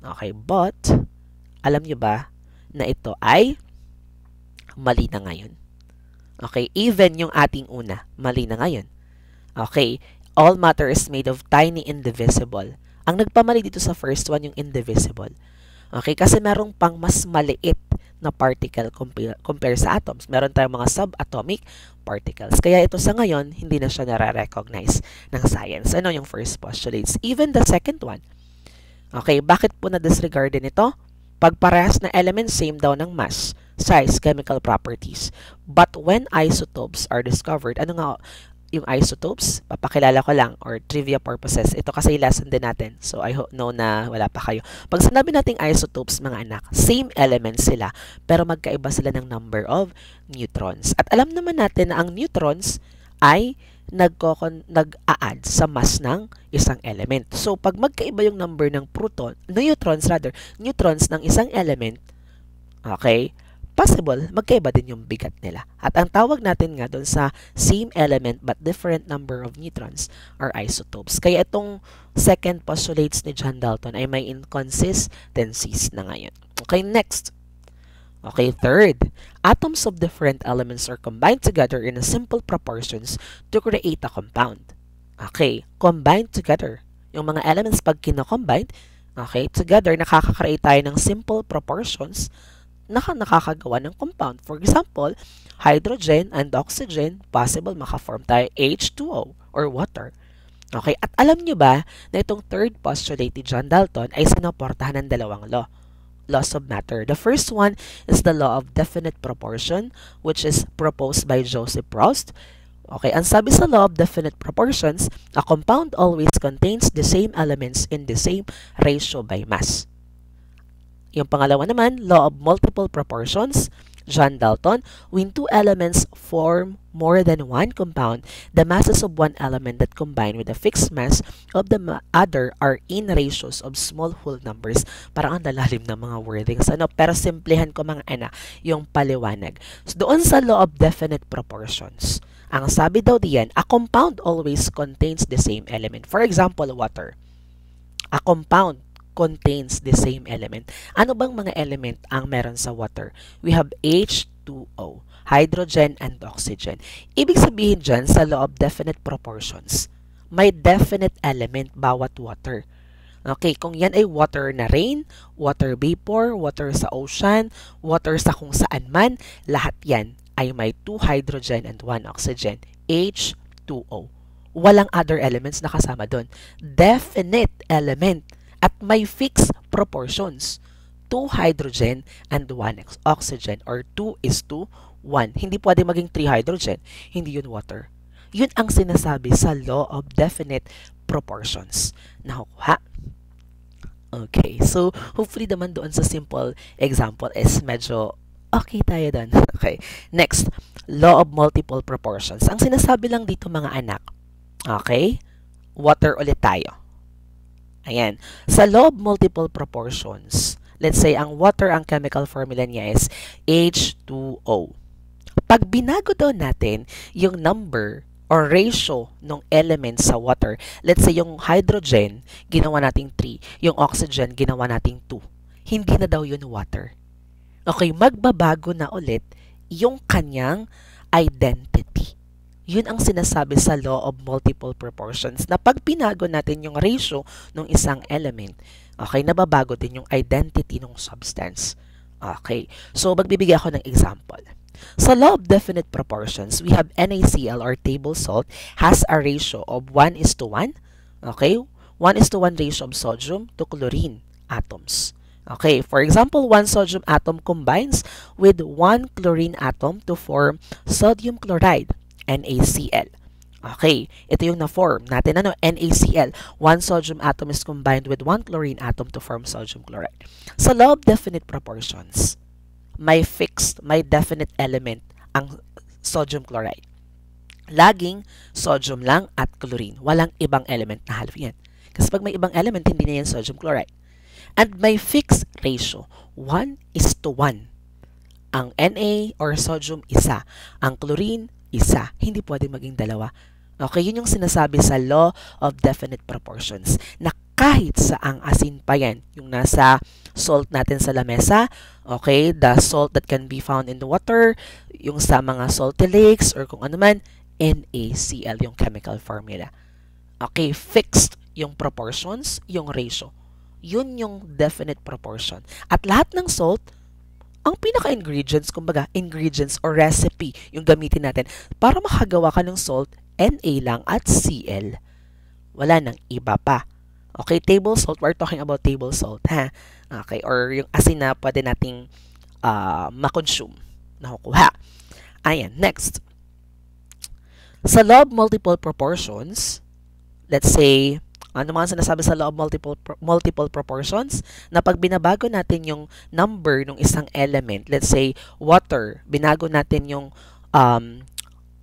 alam nyo ba na ito ay mali na ngayon? Okay, even yung ating una, mali na ngayon. Okay, all matter is made of tiny indivisible. Ang nagpamali dito sa first one, yung indivisible. Okay, kasi merong pang mas maliit na particle compare sa atoms. Meron tayong mga subatomic particles. Kaya ito sa ngayon, hindi na siya nare-recognize ng science. Ano yung first postulates? Even the second one. Okay, bakit po na-disregard din ito? Pag parehas na elements, same daw ng mass, size, chemical properties. But when isotopes are discovered, ano nga yung isotopes? Papakilala ko lang or trivia purposes. Ito kasi lesson din natin. So I know na wala pa kayo. Pag sinabi nating isotopes, mga anak, same elements sila, pero magkaiba sila ng number of neutrons. At alam naman natin na ang neutrons ay nag-a-add sa mass ng isang element. So pag magkaiba yung number ng neutrons ng isang element, okay, possible, magkaiba din yung bigat nila. At ang tawag natin nga doon sa same element but different number of neutrons are isotopes. Kaya itong second postulates ni John Dalton ay may inconsistencies na ngayon. Okay, next. Okay, third. Atoms of different elements are combined together in a simple proportions to create a compound. Okay, combined together. Yung mga elements pag kino-combine, okay, together, nakaka-create tayo ng simple proportions nakakagawa ng compound. For example, hydrogen and oxygen, possible maka-form tayo H2O or water. Okay, at alam nyo ba na itong third postulate ni John Dalton ay sinuportahan ng dalawang laws of matter. The first one is the law of definite proportion, which is proposed by Joseph Proust. Okay, ang sabi sa law of definite proportions, a compound always contains the same elements in the same ratio by mass. Yung pangalawa naman, law of multiple proportions, John Dalton, when two elements form more than one compound, the masses of one element that combine with the fixed mass of the other are in ratios of small whole numbers. Parang ang lalalim ng mga wordings. Pero simplihan ko mga anak, yung paliwanag. So, doon sa law of definite proportions, ang sabi daw diyan, a compound always contains the same element. For example, water. A compound contains the same element. Ano bang mga element ang meron sa water? We have H2O, hydrogen and oxygen. Ibig sabihin dyan, sa law of definite proportions, may definite element bawat water. Okay, kung yan ay water na rain, water vapor, water sa ocean, water sa kung saan man, lahat yan ay may 2 hydrogen and 1 oxygen, H2O. Walang other elements na kasama doon. Definite element. At may fixed proportions. 2 hydrogen and 1 oxygen or 2:1. Hindi pwede maging 3 hydrogen. Hindi yun water. Yun ang sinasabi sa law of definite proportions. Nakukuha? Okay, so hopefully naman doon sa simple example is medyo okay tayo doon. Okay, next, law of multiple proportions. Ang sinasabi lang dito mga anak, okay, water ulit tayo. Ayan, sa law of multiple proportions, let's say ang water, ang chemical formula niya is H2O. Pag binago daw natin yung number or ratio ng elements sa water, let's say yung hydrogen, ginawa nating 3, yung oxygen, ginawa nating 2. Hindi na daw yun water. Okay, magbabago na ulit yung kanyang identity. Yun ang sinasabi sa law of multiple proportions na pag binago natin yung ratio ng isang element, okay, nababago din yung identity ng substance. Okay, so magbibigay ako ng example. Sa law of definite proportions, we have NaCl or table salt has a ratio of 1:1. Okay? 1:1 ratio of sodium to chlorine atoms. Okay, for example, 1 sodium atom combines with 1 chlorine atom to form sodium chloride, NaCl. Okay, ito yung na-form natin, NaCl. 1 sodium atom is combined with 1 chlorine atom to form sodium chloride. Sa law of definite proportions, may fixed, may definite element ang sodium chloride. Laging sodium lang at chlorine. Walang ibang element na halo yan. Kasi pag may ibang element, hindi na yan sodium chloride. And may fixed ratio, 1:1. Ang Na or sodium, isa. Ang chlorine, isa. Hindi pwede maging dalawa. Okay, yun yung sinasabi sa law of definite proportions na kahit sa ang asin pa yan, yung nasa salt natin sa lamesa, okay, the salt that can be found in the water, yung sa mga salty lakes or kung ano man, NaCl yung chemical formula. Okay, fixed yung proportions, yung ratio. Yun yung definite proportion. At lahat ng salt, ang pinaka-ingredients, kumbaga, ingredients or recipe yung gamitin natin para makagawa ka ng salt, Na lang at Cl. Wala nang iba pa. Okay, table salt, we're talking about table salt, ha? Okay, or yung asin na pwede nating makonsume, nakukuha. Ayan, next. Sa law of multiple proportions, let's say, ano mga sinasabi sa law of multiple proportions? Na pag binabago natin yung number ng isang element, let's say, water, binago natin yung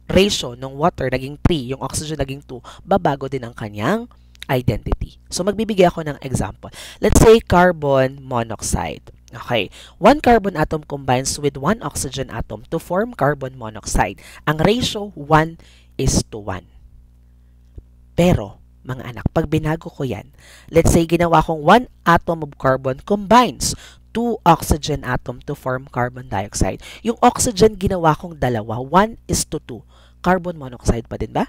ratio ng water, naging 3, yung oxygen naging 2, babago din ang kanyang identity. So, magbibigay ako ng example. Let's say, carbon monoxide. Okay, 1 carbon atom combines with 1 oxygen atom to form carbon monoxide. Ang ratio, 1:1. Pero, mga anak, pag binago ko yan, let's say, ginawa kong 1 atom of carbon combines 2 oxygen atom to form carbon dioxide. Yung oxygen, ginawa kong 2, 1:2. Carbon monoxide pa din ba?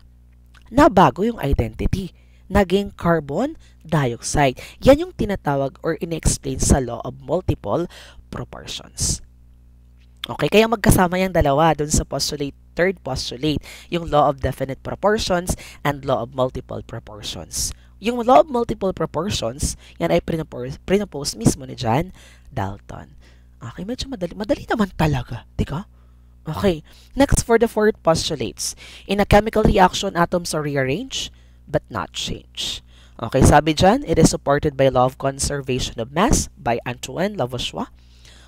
Nabago yung identity. Naging carbon dioxide. Yan yung tinatawag or ine-explain sa law of multiple proportions. Okay, kaya magkasama yung dalawa dun sa postulate, third postulate, yung law of definite proportions and law of multiple proportions. Yung law of multiple proportions, yan ay pinopose mismo ni John Dalton. Okay, medyo madali naman talaga, di ka? Okay, next for the fourth postulates. In a chemical reaction, atoms are rearranged but not changed. Okay, sabi dyan, it is supported by law of conservation of mass by Antoine Lavoisier.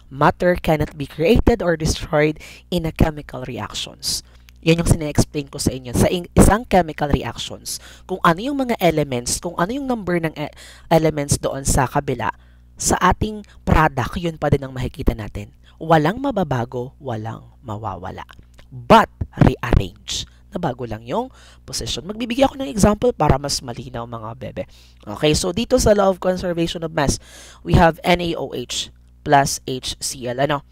Matter cannot be created or destroyed in a chemical reactions. Yan yung sine-explain ko sa inyo. Sa isang chemical reactions, kung ano yung mga elements, kung ano yung number ng elements doon sa kabila, sa ating product, yun pa din ang makikita natin. Walang mababago, walang mawawala. But, rearrange. Nabago lang yung position. Magbibigay ako ng example para mas malinaw mga bebe. Okay, so dito sa law of conservation of mass, we have NaOH plus HCl. Ano?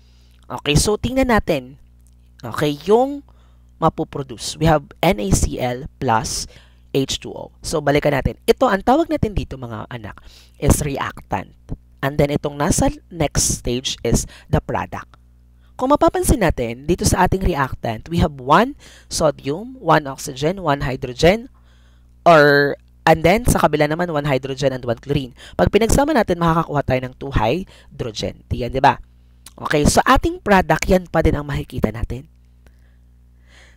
Okay, so tingnan natin. Okay, yung mapuproduce. We have NaCl plus H2O. So, balikan natin. Ito, ang tawag natin dito mga anak is reactant. And then, itong nasa next stage is the product. Kung mapapansin natin, dito sa ating reactant, we have 1 sodium, 1 oxygen, 1 hydrogen, and then, sa kabila naman, 1 hydrogen and 1 chlorine. Pag pinagsama natin, makakakuha tayo ng 2 hydrogen. Diyan, di ba? Okay, so ating product, yan pa din ang makikita natin.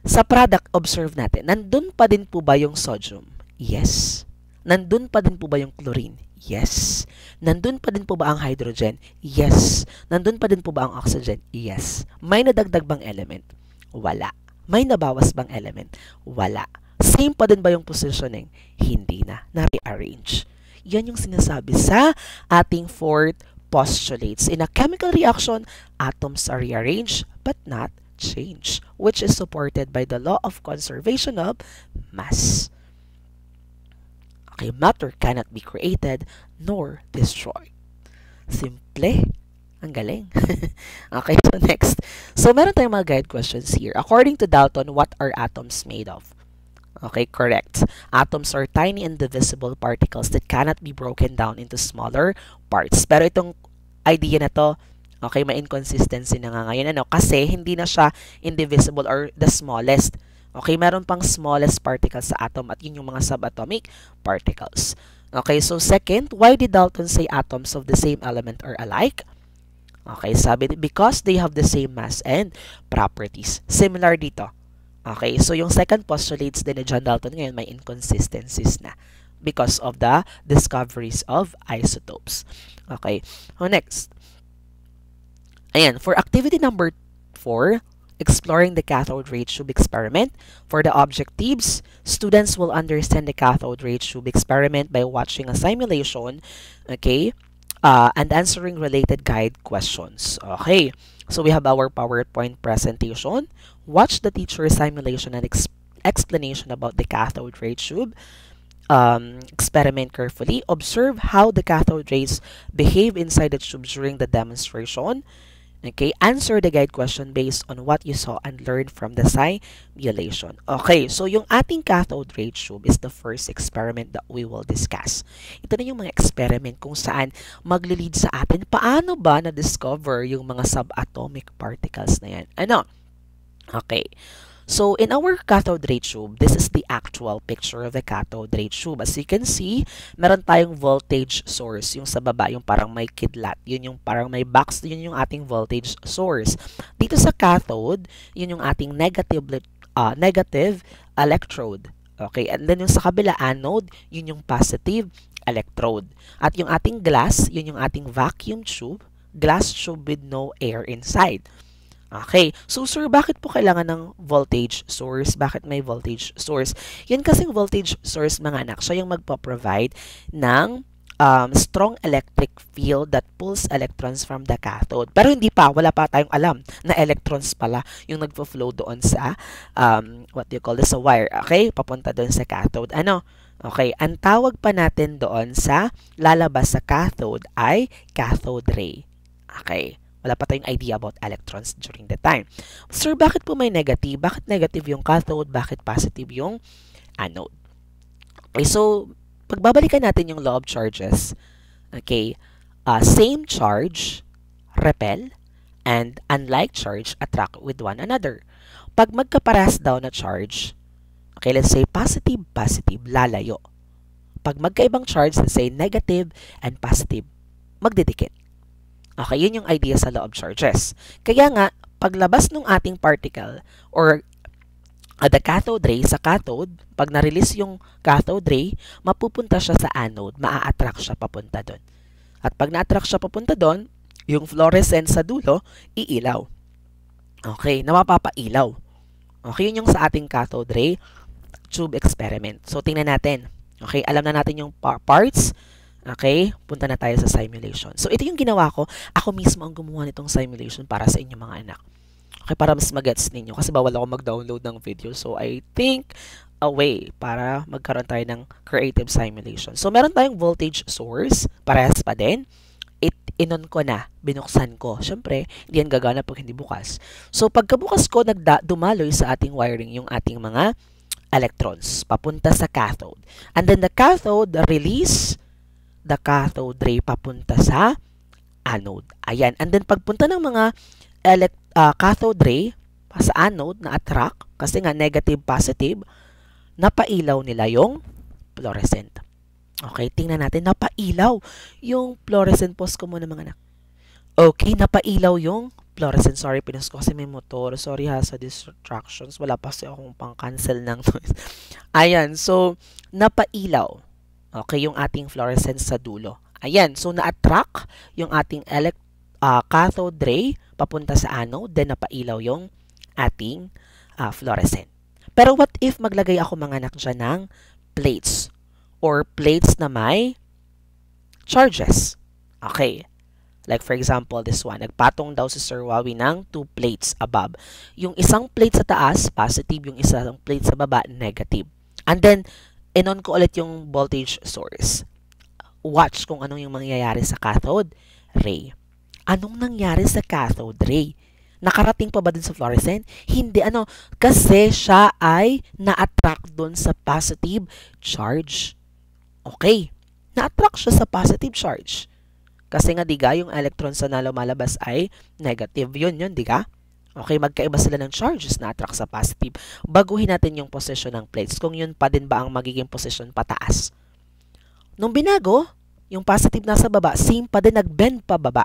Sa product, observe natin, nandun pa din po ba yung sodium? Yes. Nandun pa din po ba yung chlorine? Yes. Nandun pa din po ba ang hydrogen? Yes. Nandun pa din po ba ang oxygen? Yes. May nadagdag bang element? Wala. May nabawas bang element? Wala. Same pa din ba yung positioning? Hindi na. Na-rearrange. Yan yung sinasabi sa ating fourth postulates. In a chemical reaction, atoms are rearranged but not change, which is supported by the law of conservation of mass. Okay, matter cannot be created nor destroyed. Simple. Ang galing. Okay, so next. So, meron tayong mga guide questions here. According to Dalton, what are atoms made of? Okay, correct. Atoms are tiny indivisible particles that cannot be broken down into smaller parts. Pero itong idea na to, okay, may inconsistency na nga ngayon. Ano? Kasi hindi na siya indivisible or the smallest. Okay, meron pang smallest particles sa atom at yun yung mga subatomic particles. Okay, so second, why did Dalton say atoms of the same element are alike? Okay, sabi, because they have the same mass and properties. Similar dito. Okay, so yung second postulates din ni John Dalton ngayon may inconsistencies na because of the discoveries of isotopes. Okay, so next. Ayan, for activity number 4, exploring the cathode ray tube experiment. For the objectives, students will understand the cathode ray tube experiment by watching a simulation, okay, and answering related guide questions. Okay, so we have our PowerPoint presentation. Watch the teacher's simulation and explanation about the cathode ray tube experiment carefully. Observe how the cathode rays behave inside the tube during the demonstration. Okay, answer the guide question based on what you saw and learned from the simulation. Okay, so yung ating cathode ray tube is the first experiment that we will discuss. Ito na yung mga experiment kung saan magli-lead sa atin paano ba na-discover yung mga subatomic particles na yan. Ano? Okay. So, in our cathode ray tube, this is the actual picture of the cathode ray tube. As you can see, meron tayong voltage source. Yung sa baba, yung parang may kidlat. Yun yung parang may box. Yun yung ating voltage source. Dito sa cathode, yun yung ating negative electrode. Okay, and then yung sa kabila, anode, yun yung positive electrode. At yung ating glass, yun yung ating vacuum tube. Glass tube with no air inside. Okay. So, sir, bakit po kailangan ng voltage source? Bakit may voltage source? Yan kasing voltage source, mga anak, siya yung magpo-provide ng strong electric field that pulls electrons from the cathode. Pero hindi pa, wala pa tayong alam na electrons pala yung nagpo-flow doon sa, what do you call this, sa wire. Okay? Papunta doon sa cathode. Ano? Okay. Ang tawag pa natin doon sa lalabas sa cathode ay cathode ray. Okay. Wala pa tayong idea about electrons during the time. Sir, bakit po may negative? Bakit negative yung cathode? Bakit positive yung anode? Okay, so, pagbabalikan natin yung law of charges, okay, same charge repel and unlike charge attract with one another. Pag magkaparas daw na charge, okay, let's say positive, positive, lalayo. Pag magkaibang charge, let's say negative and positive, magdidikit. Okay, yun yung idea sa law of charges. Kaya nga, paglabas ng ating particle or the cathode ray sa cathode, pag na-release yung cathode ray, mapupunta siya sa anode, maa-attract siya papunta doon. At pag na-attract siya papunta doon, yung fluorescent sa dulo, iilaw. Okay, napapailaw. Okay, yun yung sa ating cathode ray tube experiment. So, tingnan natin. Okay, alam na natin yung parts. Okay, punta na tayo sa simulation. So, ito yung ginawa ko. Ako mismo ang gumawa nitong simulation para sa inyong mga anak. Okay, para mas magets ninyo. Kasi bawal ako mag-download ng video. So, I think a way para magkaroon tayo ng creative simulation. So, meron tayong voltage source. Parehas pa din. Inon ko na. Binuksan ko. Siyempre, hindi yan gagana pag hindi bukas. So, pagkabukas ko, dumaloy sa ating wiring yung ating mga electrons papunta sa cathode. And then, the cathode release the cathode ray papunta sa anode. Ayan. And then, pagpunta ng mga cathode ray sa anode na attract, kasi nga negative, positive, napailaw nila yung fluorescent. Okay, tingnan natin. Napailaw yung fluorescent. Pause ko muna, mga anak. Okay, napailaw yung fluorescent. Sorry, pinas ko kasi may motor. Sorry ha sa distractions. Wala pa kasi akong pang-cancel ng noise. Ayan, so, napailaw. Okay, yung ating fluorescent sa dulo. Ayan, so na-attract yung ating cathode ray papunta sa anode, then napailaw yung ating fluorescent. Pero what if maglagay ako mga anak dyan ng plates or plates na may charges? Okay. Like for example, this one. Nagpatong daw si Sir Wawi ng 2 plates above. Yung isang plate sa taas, positive. Yung isang plate sa baba, negative. And then, in-on ko ulit yung voltage source. Watch kung anong yung mangyayari sa cathode ray. Anong nangyari sa cathode ray? Nakarating pa ba dun sa fluorescent? Hindi, kasi siya ay na-attract dun sa positive charge. Okay. Na-attract siya sa positive charge. Kasi nga, diga, yung electrons na lumalabas ay negative. Yun, diga? Okay, magkaiba sila ng charges na attract sa positive. Baguhin natin yung position ng plates. Kung yun pa din ba ang magiging position pataas. Nung binago, yung positive nasa baba, same pa din, nag-bend pa baba.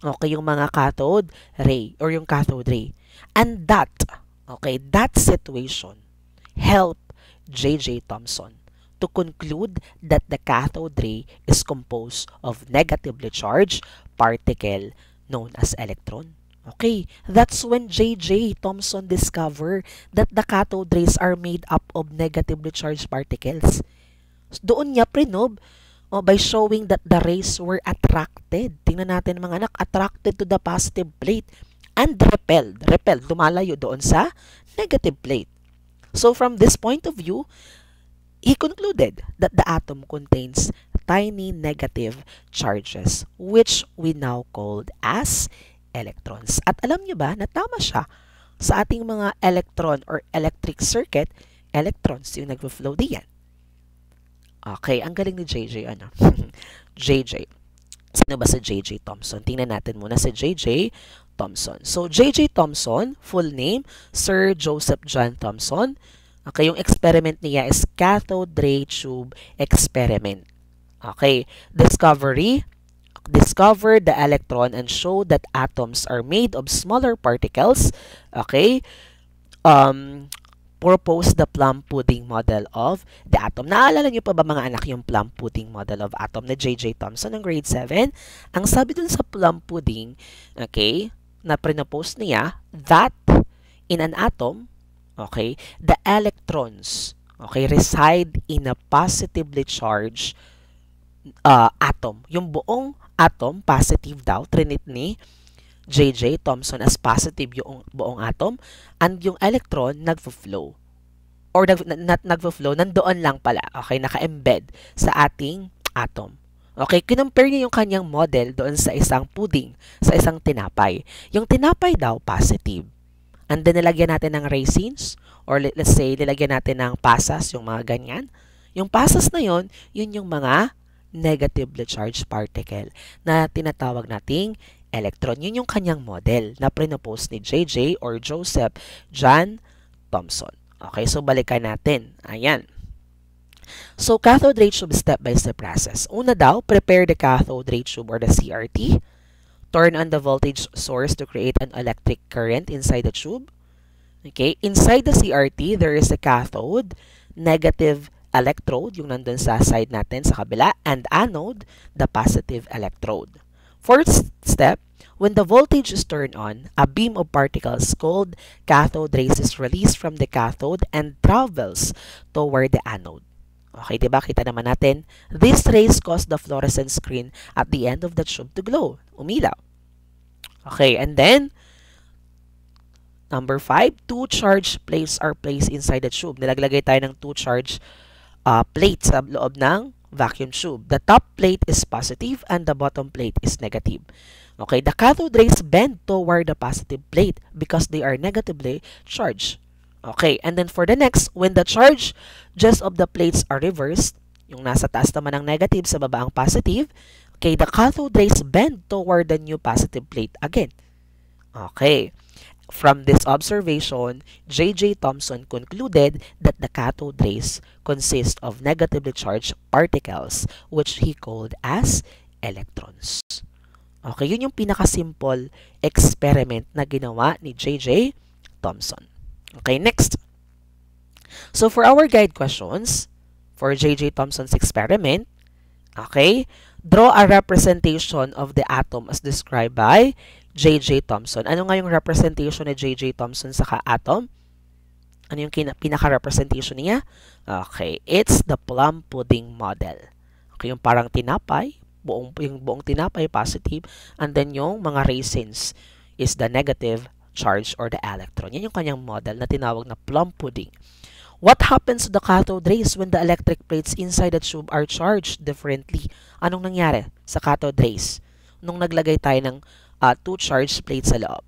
Okay, yung mga cathode ray or yung cathode ray. And that situation helped J.J. Thomson to conclude that the cathode ray is composed of negatively charged particle known as electron. Okay, that's when J.J. Thomson discovered that the cathode rays are made up of negatively charged particles. Doon niya prinob by showing that the rays were attracted. Tingnan natin mga anak, attracted to the positive plate and repelled, lumalayo doon sa negative plate. So from this point of view, he concluded that the atom contains tiny negative charges, which we now called as electrons. At alam nyo ba na tama siya? Sa ating mga electron or electric circuit, electrons yung nagpo-flow diyan. Okay, ang galing ni JJ, JJ. Sino ba si JJ Thomson? Tingnan natin muna si JJ Thomson. So, JJ Thomson, full name, Sir Joseph John Thomson. Okay, yung experiment niya is cathode ray tube experiment. Okay, discovered the electron and showed that atoms are made of smaller particles. Okay, proposed the plum pudding model of the atom. Naalala niyo pa ba mga anak yung plum pudding model of atom na J.J. Thomson ng grade 7? Ang sabi dun sa plum pudding, okay, na pinopose niya that in an atom, okay, the electrons, okay, reside in a positively charged atom. Yung buong atom, positive daw, trinit ni J.J. Thomson as positive yung buong atom, and yung electron nagfo-flow. Or nagfo-flow, nandoon lang pala, okay, naka-embed sa ating atom. Okay, kinumpare niya yung kanyang model doon sa isang pudding, sa isang tinapay. Yung tinapay daw, positive. And then, nilagyan natin ng raisins, or let's say, nilagyan natin ng pasas, yung mga ganyan. Yung pasas na yun yung mga negatively charged particle na tinatawag nating electron. Yun yung kanyang model na pinopose ni J.J. or Joseph John Thomson. Okay, so balikan natin. Ayan. So, cathode ray tube step-by-step process. Una daw, prepare the cathode ray tube or the CRT. Turn on the voltage source to create an electric current inside the tube. Okay, inside the CRT, there is a cathode, negative electrode, yung nandun sa side natin sa kabila, and anode, the positive electrode. Fourth step, when the voltage is turned on, a beam of particles called cathode rays is released from the cathode and travels toward the anode. Okay, diba? Kita naman natin, these rays cause the fluorescent screen at the end of the tube to glow, umilaw. Okay, and then, number 5, 2 charged plates are placed inside the tube. Nilaglagay tayo ng 2 charged plates sa loob ng vacuum tube. The top plate is positive and the bottom plate is negative. Okay, the cathode rays bend toward the positive plate because they are negatively charged. Okay, and then for the next, when the charge just of the plates are reversed, yung nasa taas naman ang negative, sa baba ang positive, okay, the cathode rays bend toward the new positive plate again. Okay, from this observation, J.J. Thomson concluded that the cathode rays consist of negatively charged particles, which he called as electrons. Okay, yun yung pinaka-simple experiment na ginawa ni J.J. Thomson. Okay, next. So for our guide questions, for J.J. Thomson's experiment, okay, draw a representation of the atom as described by J.J. Thomson. Ano nga yung representation ni J.J. Thomson sa atom? Ano yung pinaka-representation niya? Okay, it's the plum pudding model. Okay, yung parang tinapay, yung buong tinapay positive, and then yung mga raisins is the negative charge or the electron. Yan yung kanyang model na tinawag na plum pudding. What happens to the cathode rays when the electric plates inside the tube are charged differently? Anong nangyari sa cathode rays nung naglagay tayo ng two charged plates sa loob?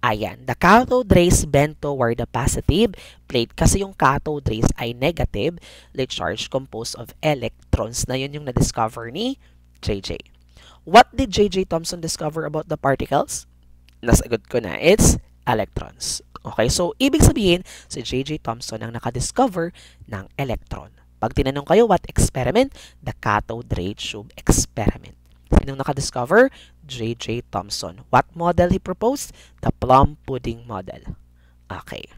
Ayan, the cathode rays bend toward the positive plate kasi yung cathode rays ay negatively charged composed of electrons. Na yun yung na-discover ni J.J. What did J.J. Thomson discover about the particles? Nasagot ko na, it's electrons. Okay, so ibig sabihin, si J.J. Thomson ang nakadiscover ng electron. Pag tinanong kayo, what experiment? The cathode ray tube experiment. Sinong nakadiscover? J.J. Thomson. What model he proposed? The plum pudding model. Okay.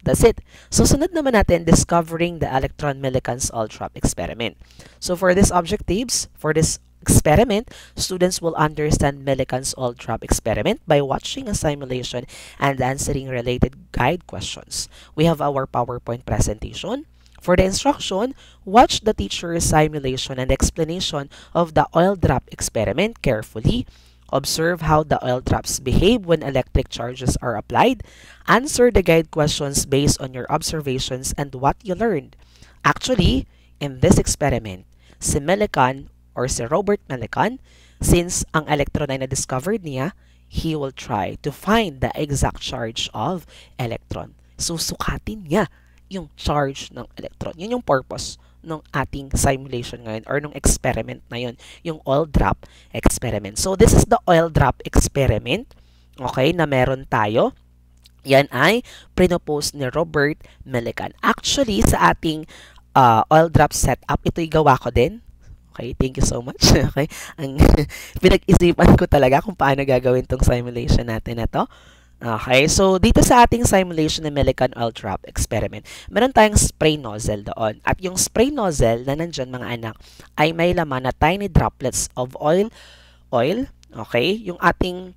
That's it. So, sunod naman natin, discovering the electron-Millikan's all-trap experiment. So, for these objectives, for this experiment, students will understand Millikan's all-trap experiment by watching a simulation and answering related guide questions. We have our PowerPoint presentation. For the instruction, watch the teacher's simulation and explanation of the oil drop experiment carefully. Observe how the oil drops behave when electric charges are applied. Answer the guide questions based on your observations and what you learned. Actually, in this experiment, si Millikan or si Robert Millikan, since ang electron ay na-discovered niya, he will try to find the exact charge of electron. Susukatin niya yung charge ng electron. Yun yung purpose ng ating simulation ngayon or ng experiment na yun, yung oil drop experiment. So, this is the oil drop experiment, okay, na meron tayo. Yan ay pinopose ni Robert Millikan. Actually, sa ating oil drop setup, ito'y gawa ko din. Okay, thank you so much. Okay, ang pinag-isipan ko talaga kung paano gagawin tong simulation natin na to. Okay, so dito sa ating simulation ng Millikan oil drop experiment, meron tayong spray nozzle doon. At yung spray nozzle na nandyan mga anak ay may laman na tiny droplets of oil, okay, yung ating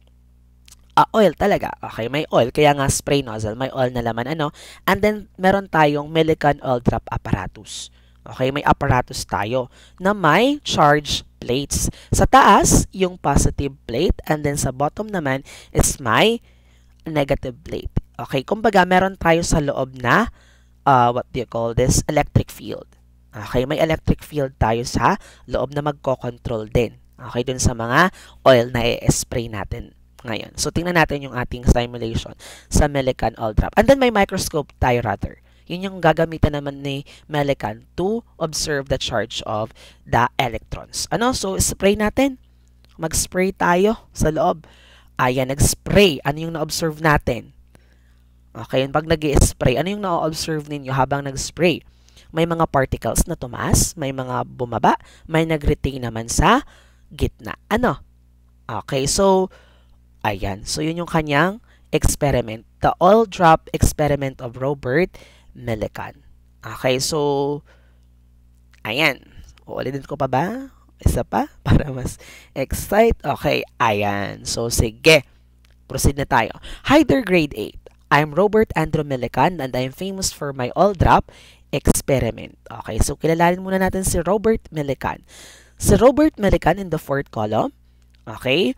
oil talaga. Okay, may oil, kaya nga spray nozzle, may oil na laman, ano. And then, meron tayong Millikan oil drop apparatus. Okay, may apparatus tayo na may charge plates. Sa taas, yung positive plate, and then sa bottom naman is may negative plate. Okay, kumbaga meron tayo sa loob na what do you call this? Electric field. Okay, may electric field tayo sa loob na magko-control din. Okay, dun sa mga oil na i-spray natin ngayon. So, tingnan natin yung ating simulation sa Millikan oil drop. And then may microscope tayo rather. Yun yung gagamitan naman ni Millikan to observe the charge of the electrons. Ano? So, spray natin. Mag-spray tayo sa loob. Ayan, nag-spray. Ano yung na-observe natin? Okay, pag nag-i-spray, ano yung na-observe ninyo habang nag-spray? May mga particles na tumaas, may mga bumaba, may nag-retain naman sa gitna. Ano? Okay, so, ayan. So, yun yung kanyang experiment. The oil drop experiment of Robert Millikan. Okay, so, ayan. Uulitin ko pa ba? Isa pa para mas excite. Okay, ayan. So, sige. Proceed na tayo. Hi there, grade 8. I'm Robert Andrew Millikan and I'm famous for my oil drop experiment. Okay, so kilalanin muna natin si Robert Millikan. Si Robert Millikan in the fourth column. Okay.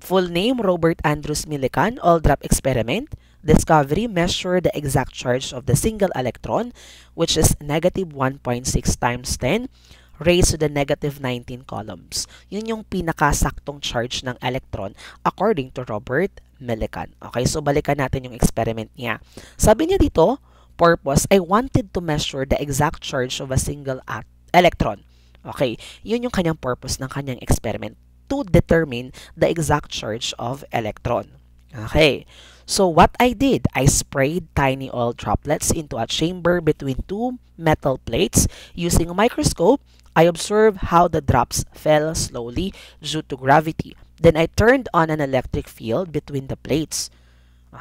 Full name, Robert Andrews Millikan, oil drop experiment. Discovery, measure the exact charge of the single electron, which is negative 1.6 times 10 raised to the negative 19 coulombs. Yun yung pinakasaktong charge ng electron according to Robert Millikan. Okay, so balikan natin yung experiment niya. Sabi niya dito, purpose, I wanted to measure the exact charge of a single electron. Okay, yun yung kanyang purpose ng kanyang experiment, to determine the exact charge of electron. Okay, So what I did, I sprayed tiny oil droplets into a chamber between two metal plates. Using a microscope, I observed how the drops fell slowly due to gravity. Then I turned on an electric field between the plates.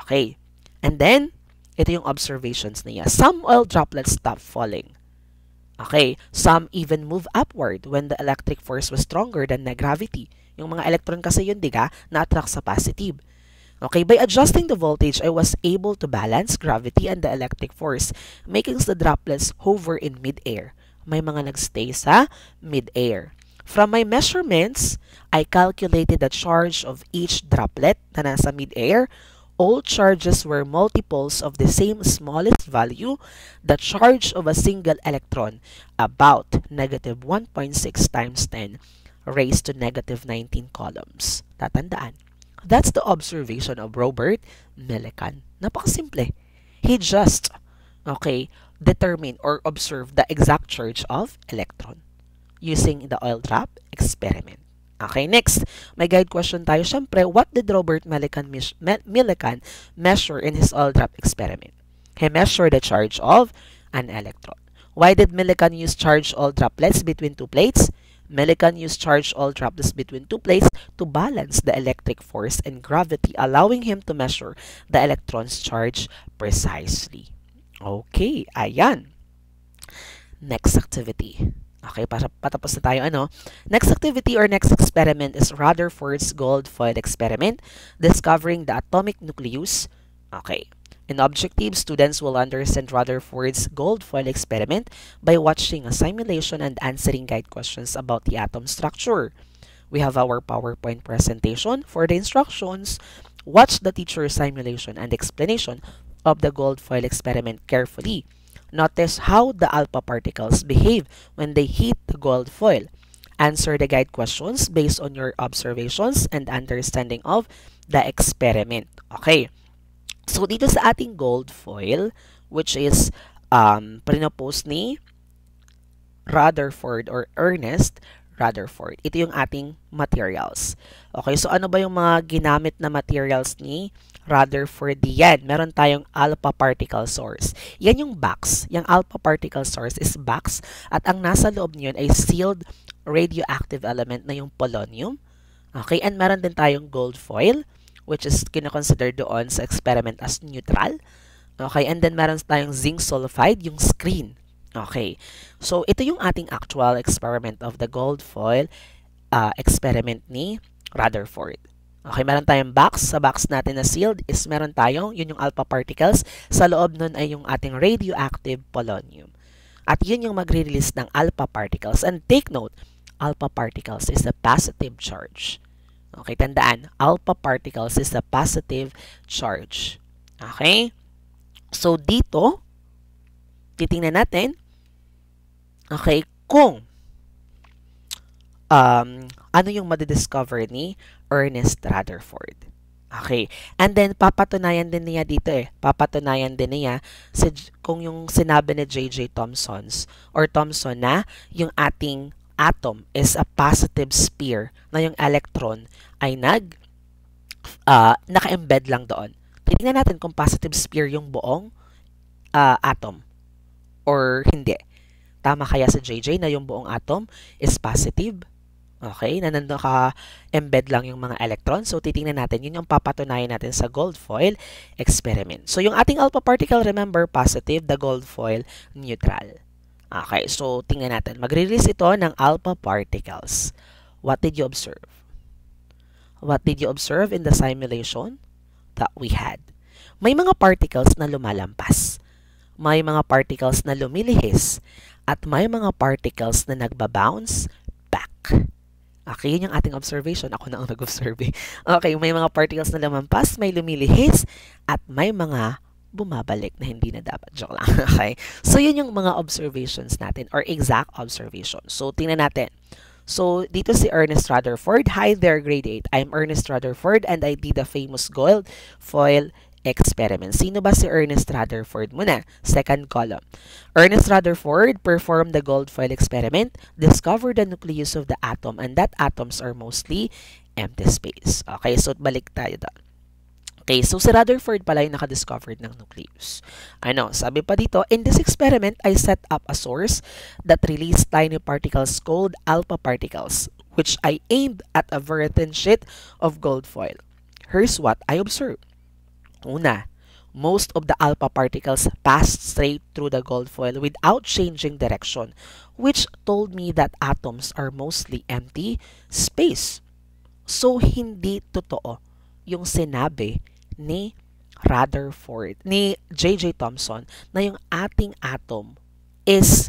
Okay. And then, ito yung observations niya. Some oil droplets stopped falling. Okay. Some even move upward when the electric force was stronger than the gravity. Yung mga electron kasi yun, diga, na-attract sa positive. Okay, by adjusting the voltage, I was able to balance gravity and the electric force, making the droplets hover in mid-air. May mga nagstay sa mid-air. From my measurements, I calculated the charge of each droplet na nasa mid-air. All charges were multiples of the same smallest value, the charge of a single electron, about negative 1.6 times 10 raised to negative 19 coulombs. Tatandaan. That's the observation of Robert Millikan. Napakasimple. He just, okay, determined or observed the exact charge of electron using the oil drop experiment. Okay, next, may guide question tayo. Siyempre, what did Robert Millikan measure in his oil drop experiment? He measured the charge of an electron. Why did Millikan use charged oil droplets between two plates? Millikan used charged oil droplets between two plates to balance the electric force and gravity, allowing him to measure the electron's charge precisely. Okay, ayan. Next activity. Okay, patapos na tayo, ano? Next activity or next experiment is Rutherford's gold foil experiment, discovering the atomic nucleus. Okay. In objective, students will understand Rutherford's gold foil experiment by watching a simulation and answering guide questions about the atom structure. We have our PowerPoint presentation. For the instructions, watch the teacher's simulation and explanation of the gold foil experiment carefully. Notice how the alpha particles behave when they hit the gold foil. Answer the guide questions based on your observations and understanding of the experiment. Okay. So, dito sa ating gold foil, which is pinopose ni Rutherford or Ernest Rutherford. Ito yung ating materials. Okay, so ano ba yung mga ginamit na materials ni Rutherford? Yan, meron tayong alpha particle source. Yan yung box. Yung alpha particle source is box at ang nasa loob niyon ay sealed radioactive element na yung polonium. Okay, and meron din tayong gold foil, which is kinoconsider doon sa experiment as neutral. Okay, and then meron tayong zinc sulfide, yung screen. Okay, so ito yung ating actual experiment of the gold foil experiment ni Rutherford. Okay, meron tayong box. Sa box natin na sealed is meron tayong, yun yung alpha particles. Sa loob nun ay yung ating radioactive polonium. At yun yung magre-release ng alpha particles. And take note, alpha particles is a positive charge. Okay, tandaan, alpha particles is a positive charge. Okay? So, dito, titingnan natin, okay, kung ano yung madidiscover ni Ernest Rutherford. Okay. And then, papatunayan din niya dito Papatunayan din niya kung yung sinabi ni J.J. Thomson na yung ating atom is a positive sphere na yung electron ay naka-embed lang doon. Tingnan natin kung positive sphere yung buong atom or hindi. Tama kaya sa JJ na yung buong atom is positive? Okay, na naka-embed lang yung mga electrons. So, titingnan natin. Yun yung papatunayan natin sa gold foil experiment. So, yung ating alpha particle, remember, positive. The gold foil, neutral. Okay, so tingnan natin. Magre-release ito ng alpha particles. What did you observe? What did you observe in the simulation that we had? May mga particles na lumalampas. May mga particles na lumilihis. At may mga particles na nagbabounce back. Okay, yun yung ating observation. Ako na ang nag-observe. Okay, may mga particles na lumampas, may lumilihis, at may mga bumabalik na hindi na dapat. Joke lang. Okay? So, yun yung mga observations natin or exact observations. So, tingnan natin. So, dito si Ernest Rutherford. Hi there, grade 8. I'm Ernest Rutherford and I did the famous gold foil experiment. Sino ba si Ernest Rutherford? Muna, second column. Ernest Rutherford performed the gold foil experiment, discovered the nucleus of the atom, and that atoms are mostly empty space. Okay, so balik tayo doon. Okay, so si Rutherford pala yung nakadiscovered ng nucleus. Ano, sabi pa dito, in this experiment, I set up a source that released tiny particles called alpha particles, which I aimed at a very thin sheet of gold foil. Here's what I observed. Una, most of the alpha particles passed straight through the gold foil without changing direction, which told me that atoms are mostly empty space. So, hindi totoo yung sinabi ni Rutherford, ni J.J. Thomson, na yung ating atom is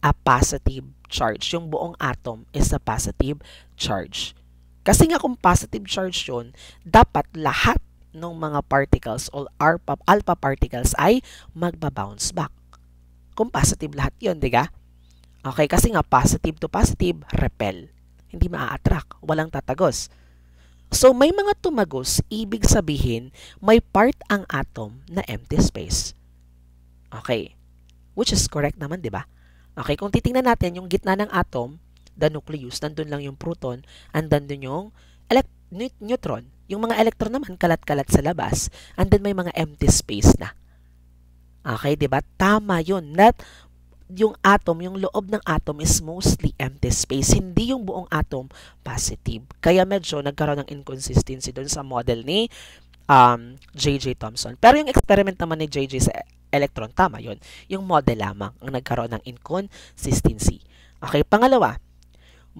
a positive charge. Yung buong atom is a positive charge. Kasi nga kung positive charge yun, dapat lahat ng mga particles or alpha particles ay magba-bounce back. Kung positive lahat yun, diga? Okay, kasi nga positive to positive, repel. Hindi maa-attract, walang tatagos. So, may mga tumagos, ibig sabihin, may part ang atom na empty space. Okay, which is correct naman, di ba? Okay, kung titingnan natin yung gitna ng atom, the nucleus, nandun lang yung proton, and nandun yung neutron. Yung mga electron naman, kalat-kalat sa labas, and then may mga empty space na. Okay, di ba? Tama yun. That yung atom, yung loob ng atom is mostly empty space. Hindi yung buong atom positive. Kaya medyo nagkaroon ng inconsistency doon sa model ni J.J. Thomson. Pero yung experiment naman ni J.J. sa electron, tama yun. Yung model lamang ang nagkaroon ng inconsistency. Okay, pangalawa,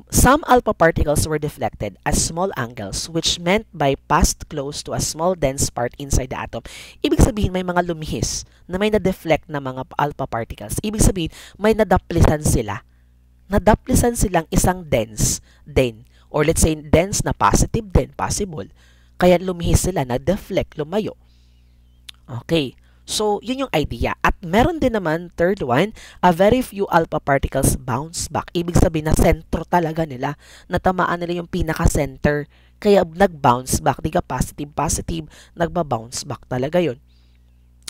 some alpha particles were deflected at small angles, which meant by passed close to a small dense part inside the atom. Ibig sabihin, may mga lumihis na may na-deflect na mga alpha particles. Ibig sabihin, may nadaplisan sila. Nadaplisan silang isang dense din. Or let's say, dense na positive din, possible. Kaya lumihis sila, na-deflect, lumayo. Okay. So, yun yung idea. At meron din naman, third one, a very few alpha particles bounce back. Ibig sabihin na sentro talaga nila. Natamaan nila yung pinaka-center. Kaya nag-bounce back. Di ka positive, nagba-bounce back talaga yun.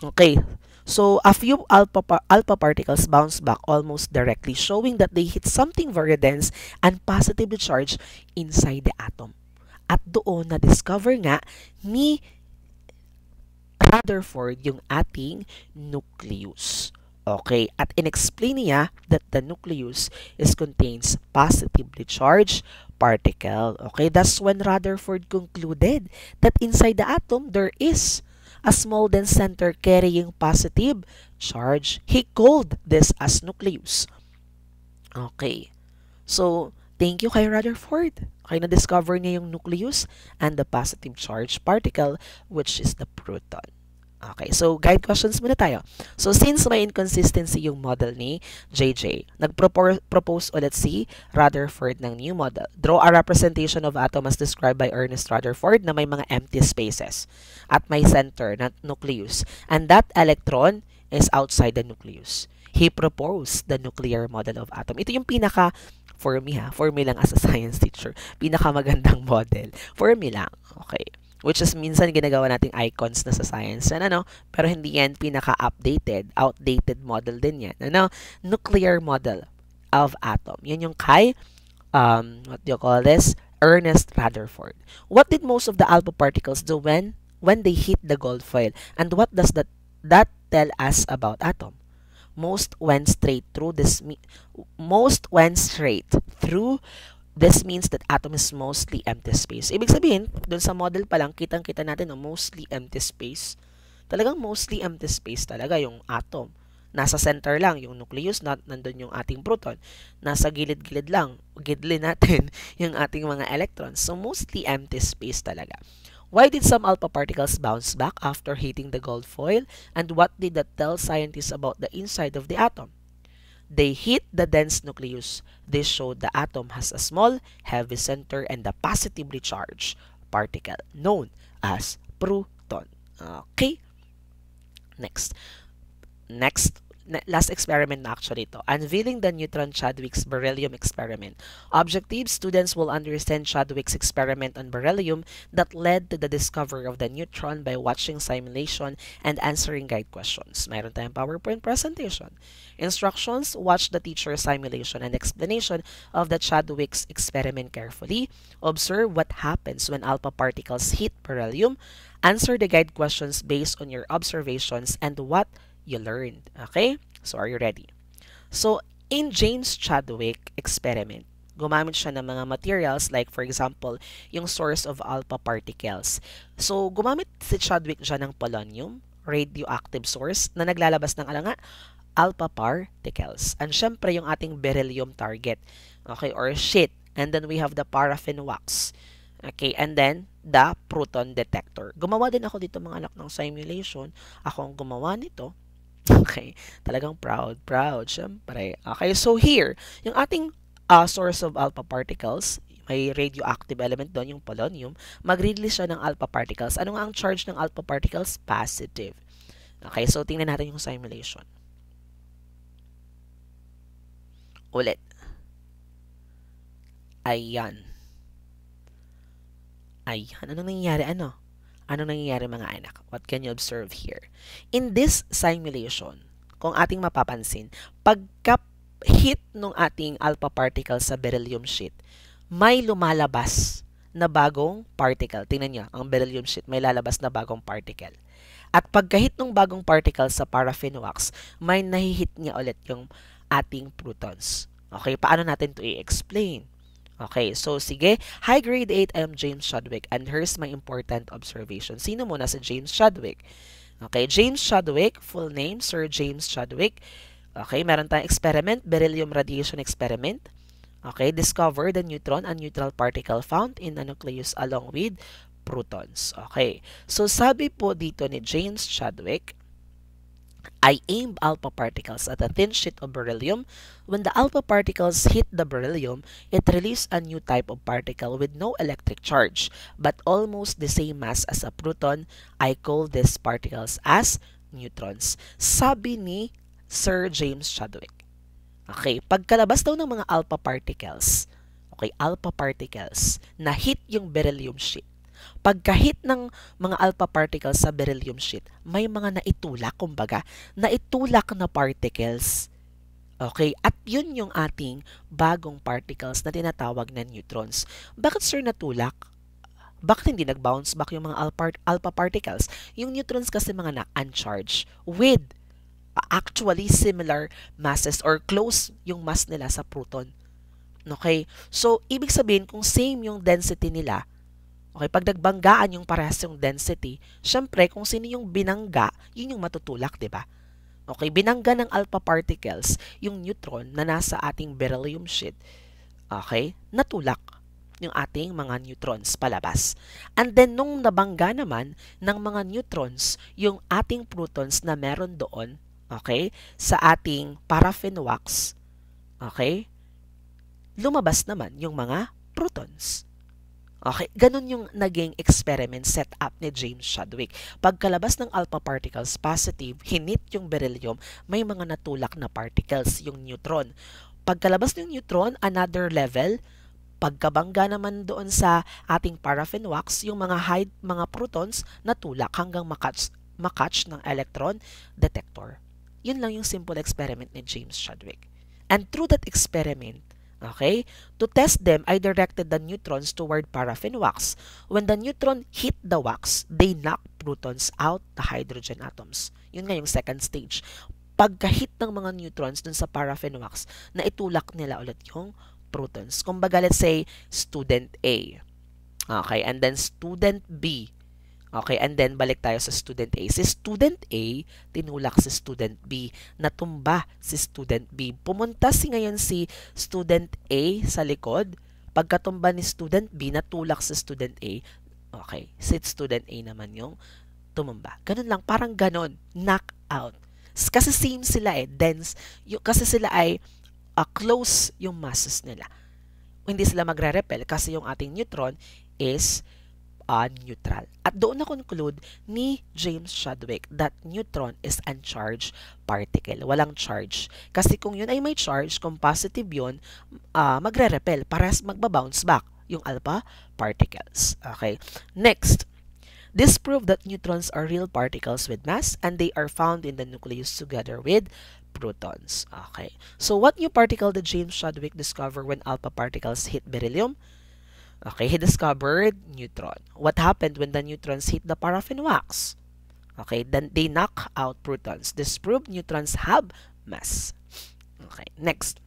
Okay. So, a few alpha particles bounce back almost directly, showing that they hit something very dense and positively charged inside the atom. At doon, na-discover nga ni Rutherford yung ating nucleus. Okay, at in-explain niya that the nucleus contains positively charged particle. Okay, that's when Rutherford concluded that inside the atom there is a small dense center carrying positive charge. He called this as nucleus. Okay, so thank you kay Rutherford. Okay, na-discover niya yung nucleus and the positive charge particle, which is the proton. Okay, so guide questions muna tayo. So since may inconsistency yung model ni JJ, nag-propose ulit si Rutherford ng new model. Draw a representation of atom as described by Ernest Rutherford na may mga empty spaces at may center na nucleus. And that electron is outside the nucleus. He proposed the nuclear model of atom. Ito yung pinaka for me lang as a science teacher, pinakamagandang model. For me lang, okay. Which is minsan ginagawa nating icons na sa science. Pero hindi yan pinaka-updated, outdated model din yan. Nuclear model of atom. Yan yung kay, what do you call this? Ernest Rutherford. What did most of the alpha particles do when they hit the gold foil? And what does that tell us about atom? Most went straight through. This means that atom is mostly empty space. Ibig sabihin, dun sa model pa lang, kitang-kita natin na mostly empty space. Talagang mostly empty space talaga yung atom. Nasa center lang yung nucleus, nandun yung ating proton. Nasa gilid-gilid lang, gidlin natin yung ating mga electrons. So, mostly empty space talaga. Why did some alpha particles bounce back after hitting the gold foil? And what did that tell scientists about the inside of the atom? They hit the dense nucleus. This showed the atom has a small, heavy center and a positively charged particle known as proton. Okay? Next last experiment na actually ito. Unveiling the neutron Chadwick's beryllium experiment. Objective, students will understand Chadwick's experiment on beryllium that led to the discovery of the neutron by watching simulation and answering guide questions. Mayroon tayong PowerPoint presentation. Instructions, watch the teacher's simulation and explanation of the Chadwick's experiment carefully. Observe what happens when alpha particles hit beryllium. Answer the guide questions based on your observations and what you learned. Okay? So, are you ready? So, in James Chadwick experiment, gumamit siya ng mga materials like, for example, yung source of alpha particles. So, gumamit si Chadwick dyan ng polonium, radioactive source, na naglalabas ng nga, alpha particles. And syempre, yung ating beryllium target, okay, or sheet. And then, we have the paraffin wax. Okay, and then, the proton detector. Gumawa din ako dito mga anak ng simulation. Ako ang gumawa nito. Okay, talagang proud, syempre. Okay, so here, yung ating source of alpha particles, may radioactive element doon, yung polonium, mag-release siya ng alpha particles. Ano nga ang charge ng alpha particles? Positive. Okay, so tingnan natin yung simulation. Ulit. Ayan. Anong nangyayari? Anong nangyayari mga anak? What can you observe here? In this simulation, kung ating mapapansin, pagka-hit ng ating alpha particle sa beryllium sheet, may lumalabas na bagong particle. Tingnan niyo, ang beryllium sheet may lalabas na bagong particle. At pagka-hit ng bagong particle sa paraffin wax, may nahihit niya ulit yung ating protons. Okay, paano natin to i-explain? Okay, so sige. Hi, grade 8, I am James Chadwick and here's my important observation. Sino muna si James Chadwick? Okay, James Chadwick, full name, Sir James Chadwick. Okay, meron tayong experiment, beryllium radiation experiment. Okay, discover the neutron, a neutral particle found in a nucleus along with protons. Okay, so sabi po dito ni James Chadwick, I aimed alpha particles at a thin sheet of beryllium. When the alpha particles hit the beryllium, it released a new type of particle with no electric charge, but almost the same mass as a proton. I call these particles as neutrons. Sabi ni Sir James Chadwick. Okay, pagkalabas daw ng mga alpha particles, na hit yung beryllium sheet, pagka-hit ng mga alpha particles sa beryllium sheet, may mga naitulak, naitulak na particles. Okay, at yun yung ating bagong particles na tinatawag na neutrons. Bakit sir natulak? Bakit hindi nag-bounce back yung mga alpha particles? Yung neutrons kasi mga na-uncharged with actually similar masses or close yung mass nila sa proton. Okay, so ibig sabihin kung same yung density nila, okay, pag nagbanggaan yung parehas yung density, syempre, kung sino yung binangga, yun yung matutulak, di ba? Okay, binangga ng alpha particles, yung neutron na nasa ating beryllium sheet, okay, natulak yung ating mga neutrons palabas. And then, nung nabangga naman ng mga neutrons, yung ating protons na meron doon, okay, sa ating paraffin wax, okay, lumabas naman yung mga protons. Okay, ganun yung naging experiment set up ni James Chadwick. Pagkalabas ng alpha particles positive, hinit yung beryllium, may mga natulak na particles, yung neutron. Pagkalabas ng neutron, another level, pagkabangga naman doon sa ating paraffin wax, yung mga protons natulak hanggang makatch ng electron detector. Yun lang yung simple experiment ni James Chadwick. And through that experiment, okay, to test them, I directed the neutrons toward paraffin wax. When the neutron hit the wax, they knocked protons out the hydrogen atoms. Yun nga yung second stage. Pagka-hit ng mga neutrons dun sa paraffin wax, naitulak nila ulit yung protons. Kumbaga, let's say, student A. Okay, and then student B. Okay, and then balik tayo sa student A. Si student A, tinulak si student B. Natumba si student B. Pumunta ngayon si student A sa likod. Pagkatumba ni student B, natulak si student A. Okay, si student A naman yung tumumba. Ganun lang, parang ganun. Knock out. Kasi same sila dense. Kasi sila ay close yung masses nila. Hindi sila magre-repel kasi yung ating neutron is neutral. At doon na-conclude ni James Chadwick that neutron is uncharged particle. Walang charge. Kasi kung yun ay may charge, kung positive yun, magre-repel, parehas magbabounce back yung alpha particles. Okay. Next, this proved that neutrons are real particles with mass and they are found in the nucleus together with protons. Okay. So what new particle did James Chadwick discover when alpha particles hit beryllium? Okay, he discovered neutron. What happened when the neutrons hit the paraffin wax? Okay, then they knock out protons. This proved neutrons have mass. Okay, next.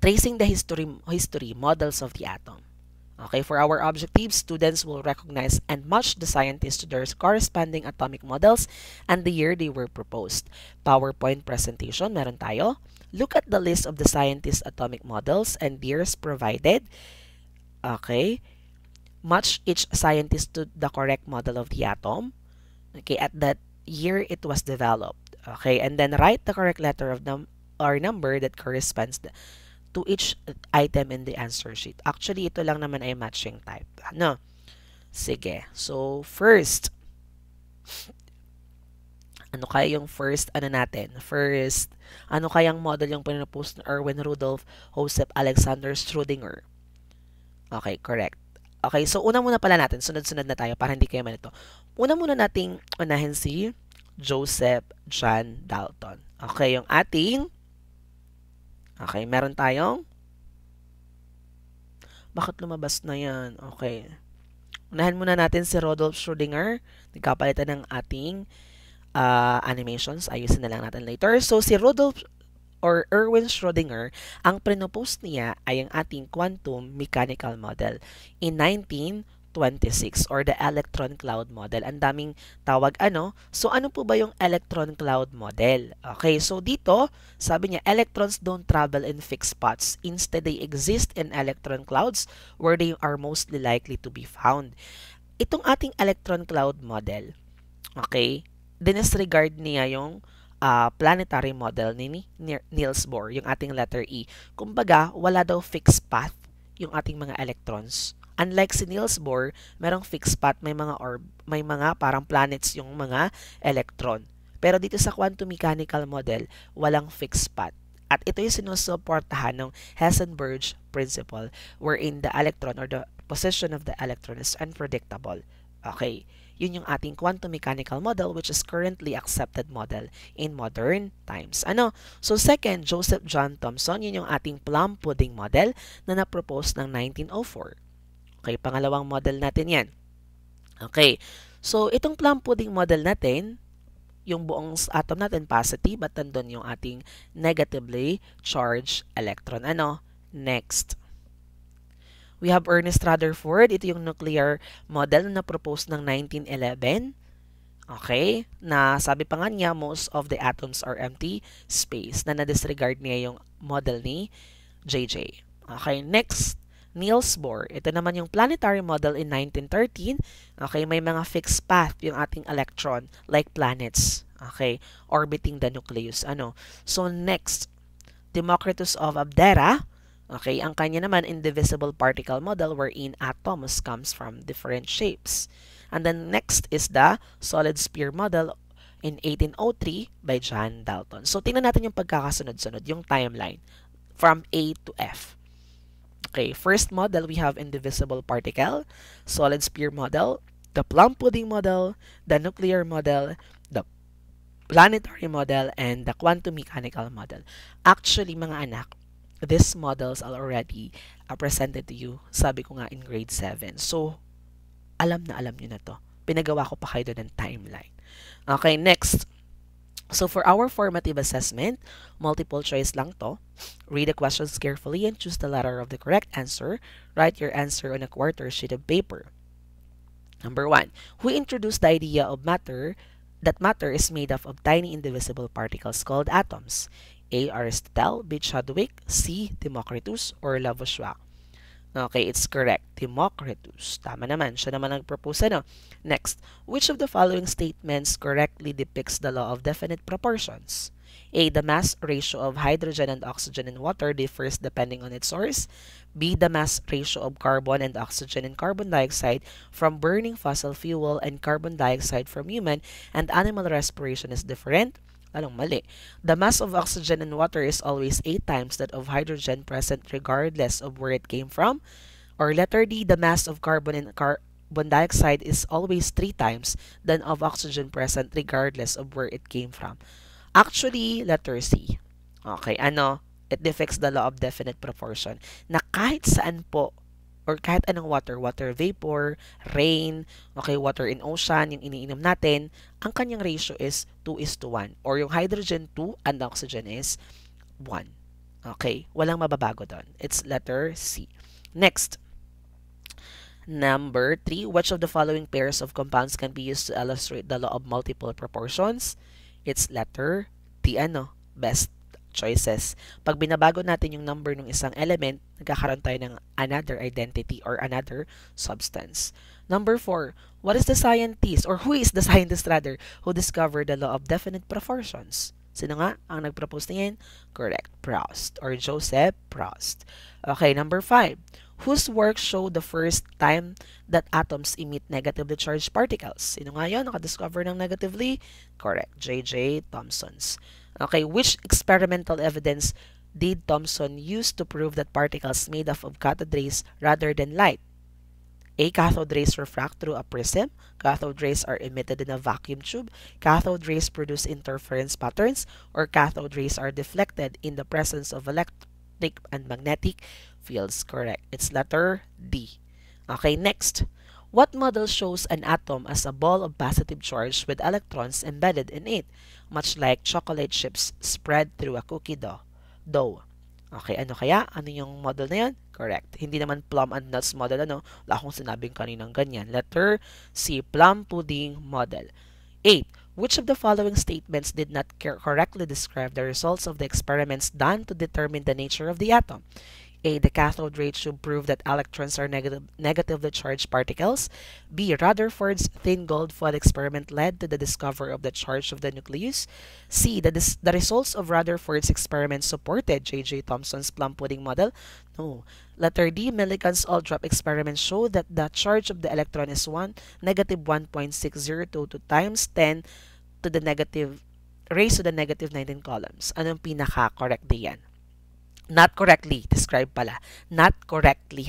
Tracing the history models of the atom. Okay, for our objectives, students will recognize and match the scientists to their corresponding atomic models and the year they were proposed. PowerPoint presentation, meron tayo. Look at the list of the scientists' atomic models and years provided. Okay, match each scientist to the correct model of the atom. Okay, at that year it was developed. Okay, and then write the correct letter of or number that corresponds to each item in the answer sheet. Actually, ito lang naman ay matching type. Ano? Sige. So, first, ano kaya yung first, natin? First, ano kayang model yung pinapose ni Erwin Rudolf Joseph Alexander Schrödinger? Okay, correct. Okay, so una muna pala natin. Sunod-sunod na tayo para hindi kayo malito. Una muna nating unahin si Joseph John Dalton. Okay, yung ating okay, meron tayong bakit lumabas na yan? Okay. Unahin muna natin si Rudolf Schrödinger. Nagkapalitan ng ating animations. Ayusin na lang natin later. So, si Rudolf or Erwin Schrödinger, ang pinopose niya ay ang ating quantum mechanical model in 1926 or the electron cloud model. Ang daming tawag So, ano po ba yung electron cloud model? Okay, so dito, sabi niya, electrons don't travel in fixed spots. Instead, they exist in electron clouds where they are mostly likely to be found. Itong ating electron cloud model, okay, dinisregard niya yung planetary model ni Niels Bohr, yung ating letter E. Kumbaga, wala daw fixed path yung ating mga electrons. Unlike si Niels Bohr, merong fixed path, may mga orb, may mga parang planets yung mga electron. Pero dito sa quantum mechanical model, walang fixed path. At ito yung sinusuportahan ng Heisenberg principle wherein the electron or the position of the electron is unpredictable. Okay. Yun yung ating quantum mechanical model which is currently accepted model in modern times. So second, Joseph John Thomson, yun yung ating plum pudding model na na-propose ng 1904. Okay, pangalawang model natin yan. Okay, so itong plum pudding model natin, yung buong atom natin positive at nandun yung ating negatively charged electron. Next. We have Ernest Rutherford. Ito yung nuclear model na propose ng 1911. Okay? Na sabi pa nga niya, most of the atoms are empty space. Na na-disregard niya yung model ni JJ. Okay, next. Niels Bohr. Ito naman yung planetary model in 1913. Okay, may mga fixed path yung ating electron like planets. Okay, orbiting the nucleus. So, next. Democritus of Abdera. Okay, ang kanya naman indivisible particle model wherein atoms comes from different shapes. And then next is the solid sphere model in 1803 by John Dalton. So tingnan natin yung pagkakasunod-sunod, yung timeline from A to F. Okay, first model we have indivisible particle, solid sphere model, the plum pudding model, the nuclear model, the planetary model, and the quantum mechanical model. Actually, mga anak, these models are already presented to you, sabi ko nga in grade 7. So, alam na alam nyo na to. Pinagawa ko pa kayo doon ng timeline. Okay, next. So, for our formative assessment, multiple choice lang to. Read the questions carefully and choose the letter of the correct answer. Write your answer on a quarter sheet of paper. Number 1. Who introduced the idea of matter, that matter is made up of tiny indivisible particles called atoms? A. Aristotle, B. Chadwick, C. Democritus, or Lavoisier? Okay, it's correct. Democritus. Tama naman. Siya naman nag-propose. Next, which of the following statements correctly depicts the law of definite proportions? A. The mass ratio of hydrogen and oxygen in water differs depending on its source. B. The mass ratio of carbon and oxygen and carbon dioxide from burning fossil fuel and carbon dioxide from human and animal respiration is different. Anong mali? The mass of oxygen in water is always 8 times that of hydrogen present regardless of where it came from. Or letter D, the mass of carbon in carbon dioxide is always 3 times than of oxygen present regardless of where it came from. Actually, letter C. Okay, ano? It defects the law of definite proportion na kahit saan po or kahit anong water, water vapor, rain, okay, water in ocean, yung iniinom natin, ang kanyang ratio is 2 is to 1. Or yung hydrogen 2 and oxygen is 1. Okay, walang mababago doon. It's letter C. Next, number 3, which of the following pairs of compounds can be used to illustrate the law of multiple proportions? It's letter D, best choices. Pag binabago natin yung number ng isang element, nagkakaroon tayo ng another identity or another substance. Number 4, what is the scientist or who is the scientist rather who discovered the law of definite proportions? Sino nga ang nag-propose niyan? Correct, Proust or Joseph Proust. Okay, number 5, whose work showed the first time that atoms emit negatively charged particles? Sino nga yun? Nakadiscover ng negatively? Correct, J.J. Thomson's. Okay, which experimental evidence did Thomson use to prove that particles made up of cathode rays rather than light? A. Cathode rays refract through a prism. Cathode rays are emitted in a vacuum tube. Cathode rays produce interference patterns. Or cathode rays are deflected in the presence of electric and magnetic fields. Correct. It's letter D. Okay, next. What model shows an atom as a ball of positive charge with electrons embedded in it, much like chocolate chips spread through a cookie dough? Okay, ano kaya? Ano yung model na yan? Correct. Hindi naman plum and nuts model, Wala akong sinabing kaninang ganyan. Letter C, plum pudding model. 8. Which of the following statements did not correctly describe the results of the experiments done to determine the nature of the atom? A. The cathode ray tube proved that electrons are negatively charged particles. B. Rutherford's thin gold foil experiment led to the discovery of the charge of the nucleus. C. The results of Rutherford's experiment supported J.J. Thomson's plum pudding model. No. Letter D. Millikan's all-drop experiment showed that the charge of the electron is negative 1.6022 times 10 to the negative raised to the negative 19 columns. Anong pinaka-correct diyan? Not correctly described pala. Not correctly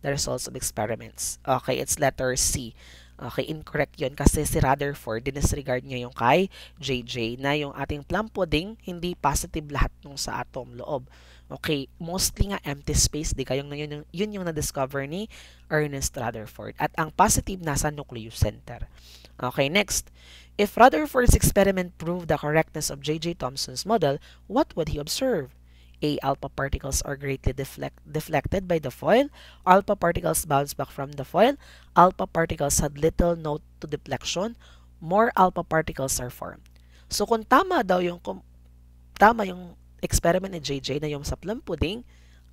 the results of experiments. Okay, it's letter C. Okay, incorrect yun kasi si Rutherford, dinisregard niya yung kay JJ na yung ating plum pudding, hindi positive lahat nung sa atom loob. Okay, mostly nga empty space, di kayong yun yung na-discover ni Ernest Rutherford. At ang positive nasa nucleus center. Okay, next. If Rutherford's experiment proved the correctness of J.J. Thomson's model, what would he observe? A. Alpha particles are greatly deflected by the foil. Alpha particles bounce back from the foil. Alpha particles had little note to deflection. More alpha particles are formed. So kung tama yung experiment ni JJ na yung sa plum pudding,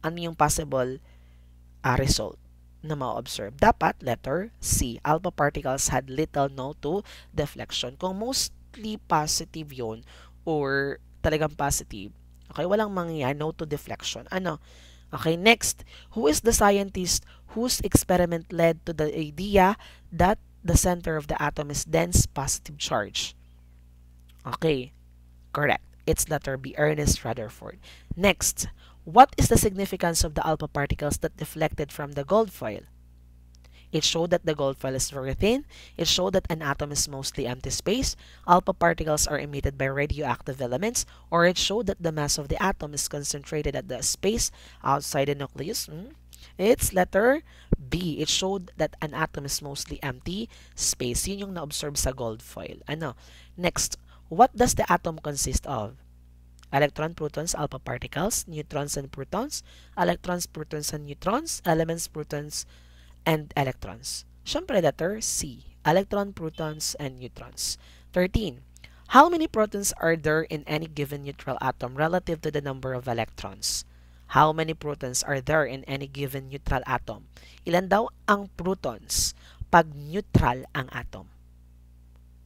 ano yung possible result na ma-observe? Dapat letter C. Alpha particles had little note to deflection. Kung mostly positive yun or talagang positive, okay, walang mangyayari, no to deflection. Okay, next. Who is the scientist whose experiment led to the idea that the center of the atom is dense positive charge? Okay, correct. It's letter B, Ernest Rutherford. Next. What is the significance of the alpha particles that deflected from the gold foil? It showed that the gold foil is very thin. It showed that an atom is mostly empty space. Alpha particles are emitted by radioactive elements. Or it showed that the mass of the atom is concentrated at the space outside the nucleus. It's letter B. It showed that an atom is mostly empty space. Yun yung na-observe sa gold foil. Next, what does the atom consist of? Electron, protons, alpha particles, neutrons and protons, electrons, protons and neutrons, elements, protons, and electrons. Syempre, letter C. Electron, protons, and neutrons. 13. How many protons are there in any given neutral atom relative to the number of electrons? How many protons are there in any given neutral atom? Ilan daw ang protons pag neutral ang atom?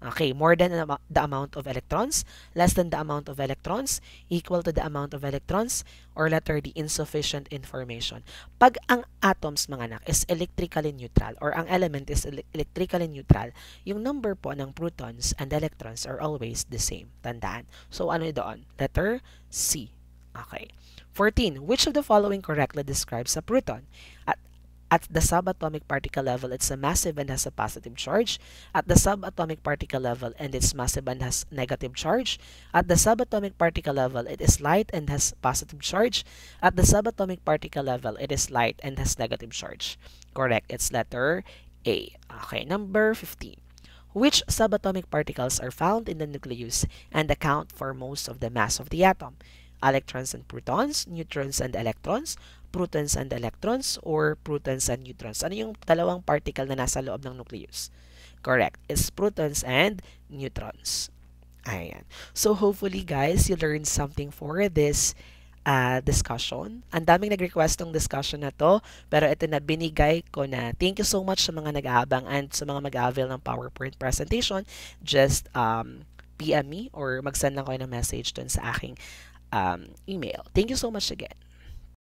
Okay, more than the amount of electrons, less than the amount of electrons, equal to the amount of electrons, or letter D, insufficient information. Pag ang atoms, mga anak, is electrically neutral, or ang element is electrically neutral, yung number po ng protons and electrons are always the same. Tandaan. So, ano doon? Letter C. Okay. 14. Which of the following correctly describes a proton? At the subatomic particle level, it's a massive and has a positive charge. At the subatomic particle level, and it's massive and has negative charge. At the subatomic particle level, it is light and has positive charge. At the subatomic particle level, it is light and has negative charge. Correct. It's letter A. Okay, number 15. Which subatomic particles are found in the nucleus and account for most of the mass of the atom? Electrons and protons, neutrons and electrons, protons and electrons, or protons and neutrons. Ano yung dalawang particle na nasa loob ng nucleus? Correct. It's protons and neutrons. Ayan. So hopefully guys, you learned something for this discussion. Ang daming nag-request ng discussion na to, pero ito na binigay ko na. Thank you so much sa mga nag-aabang and sa mga mag-avail ng PowerPoint presentation. Just PM me or mag-send lang kayo ng message dun sa aking email. Thank you so much again.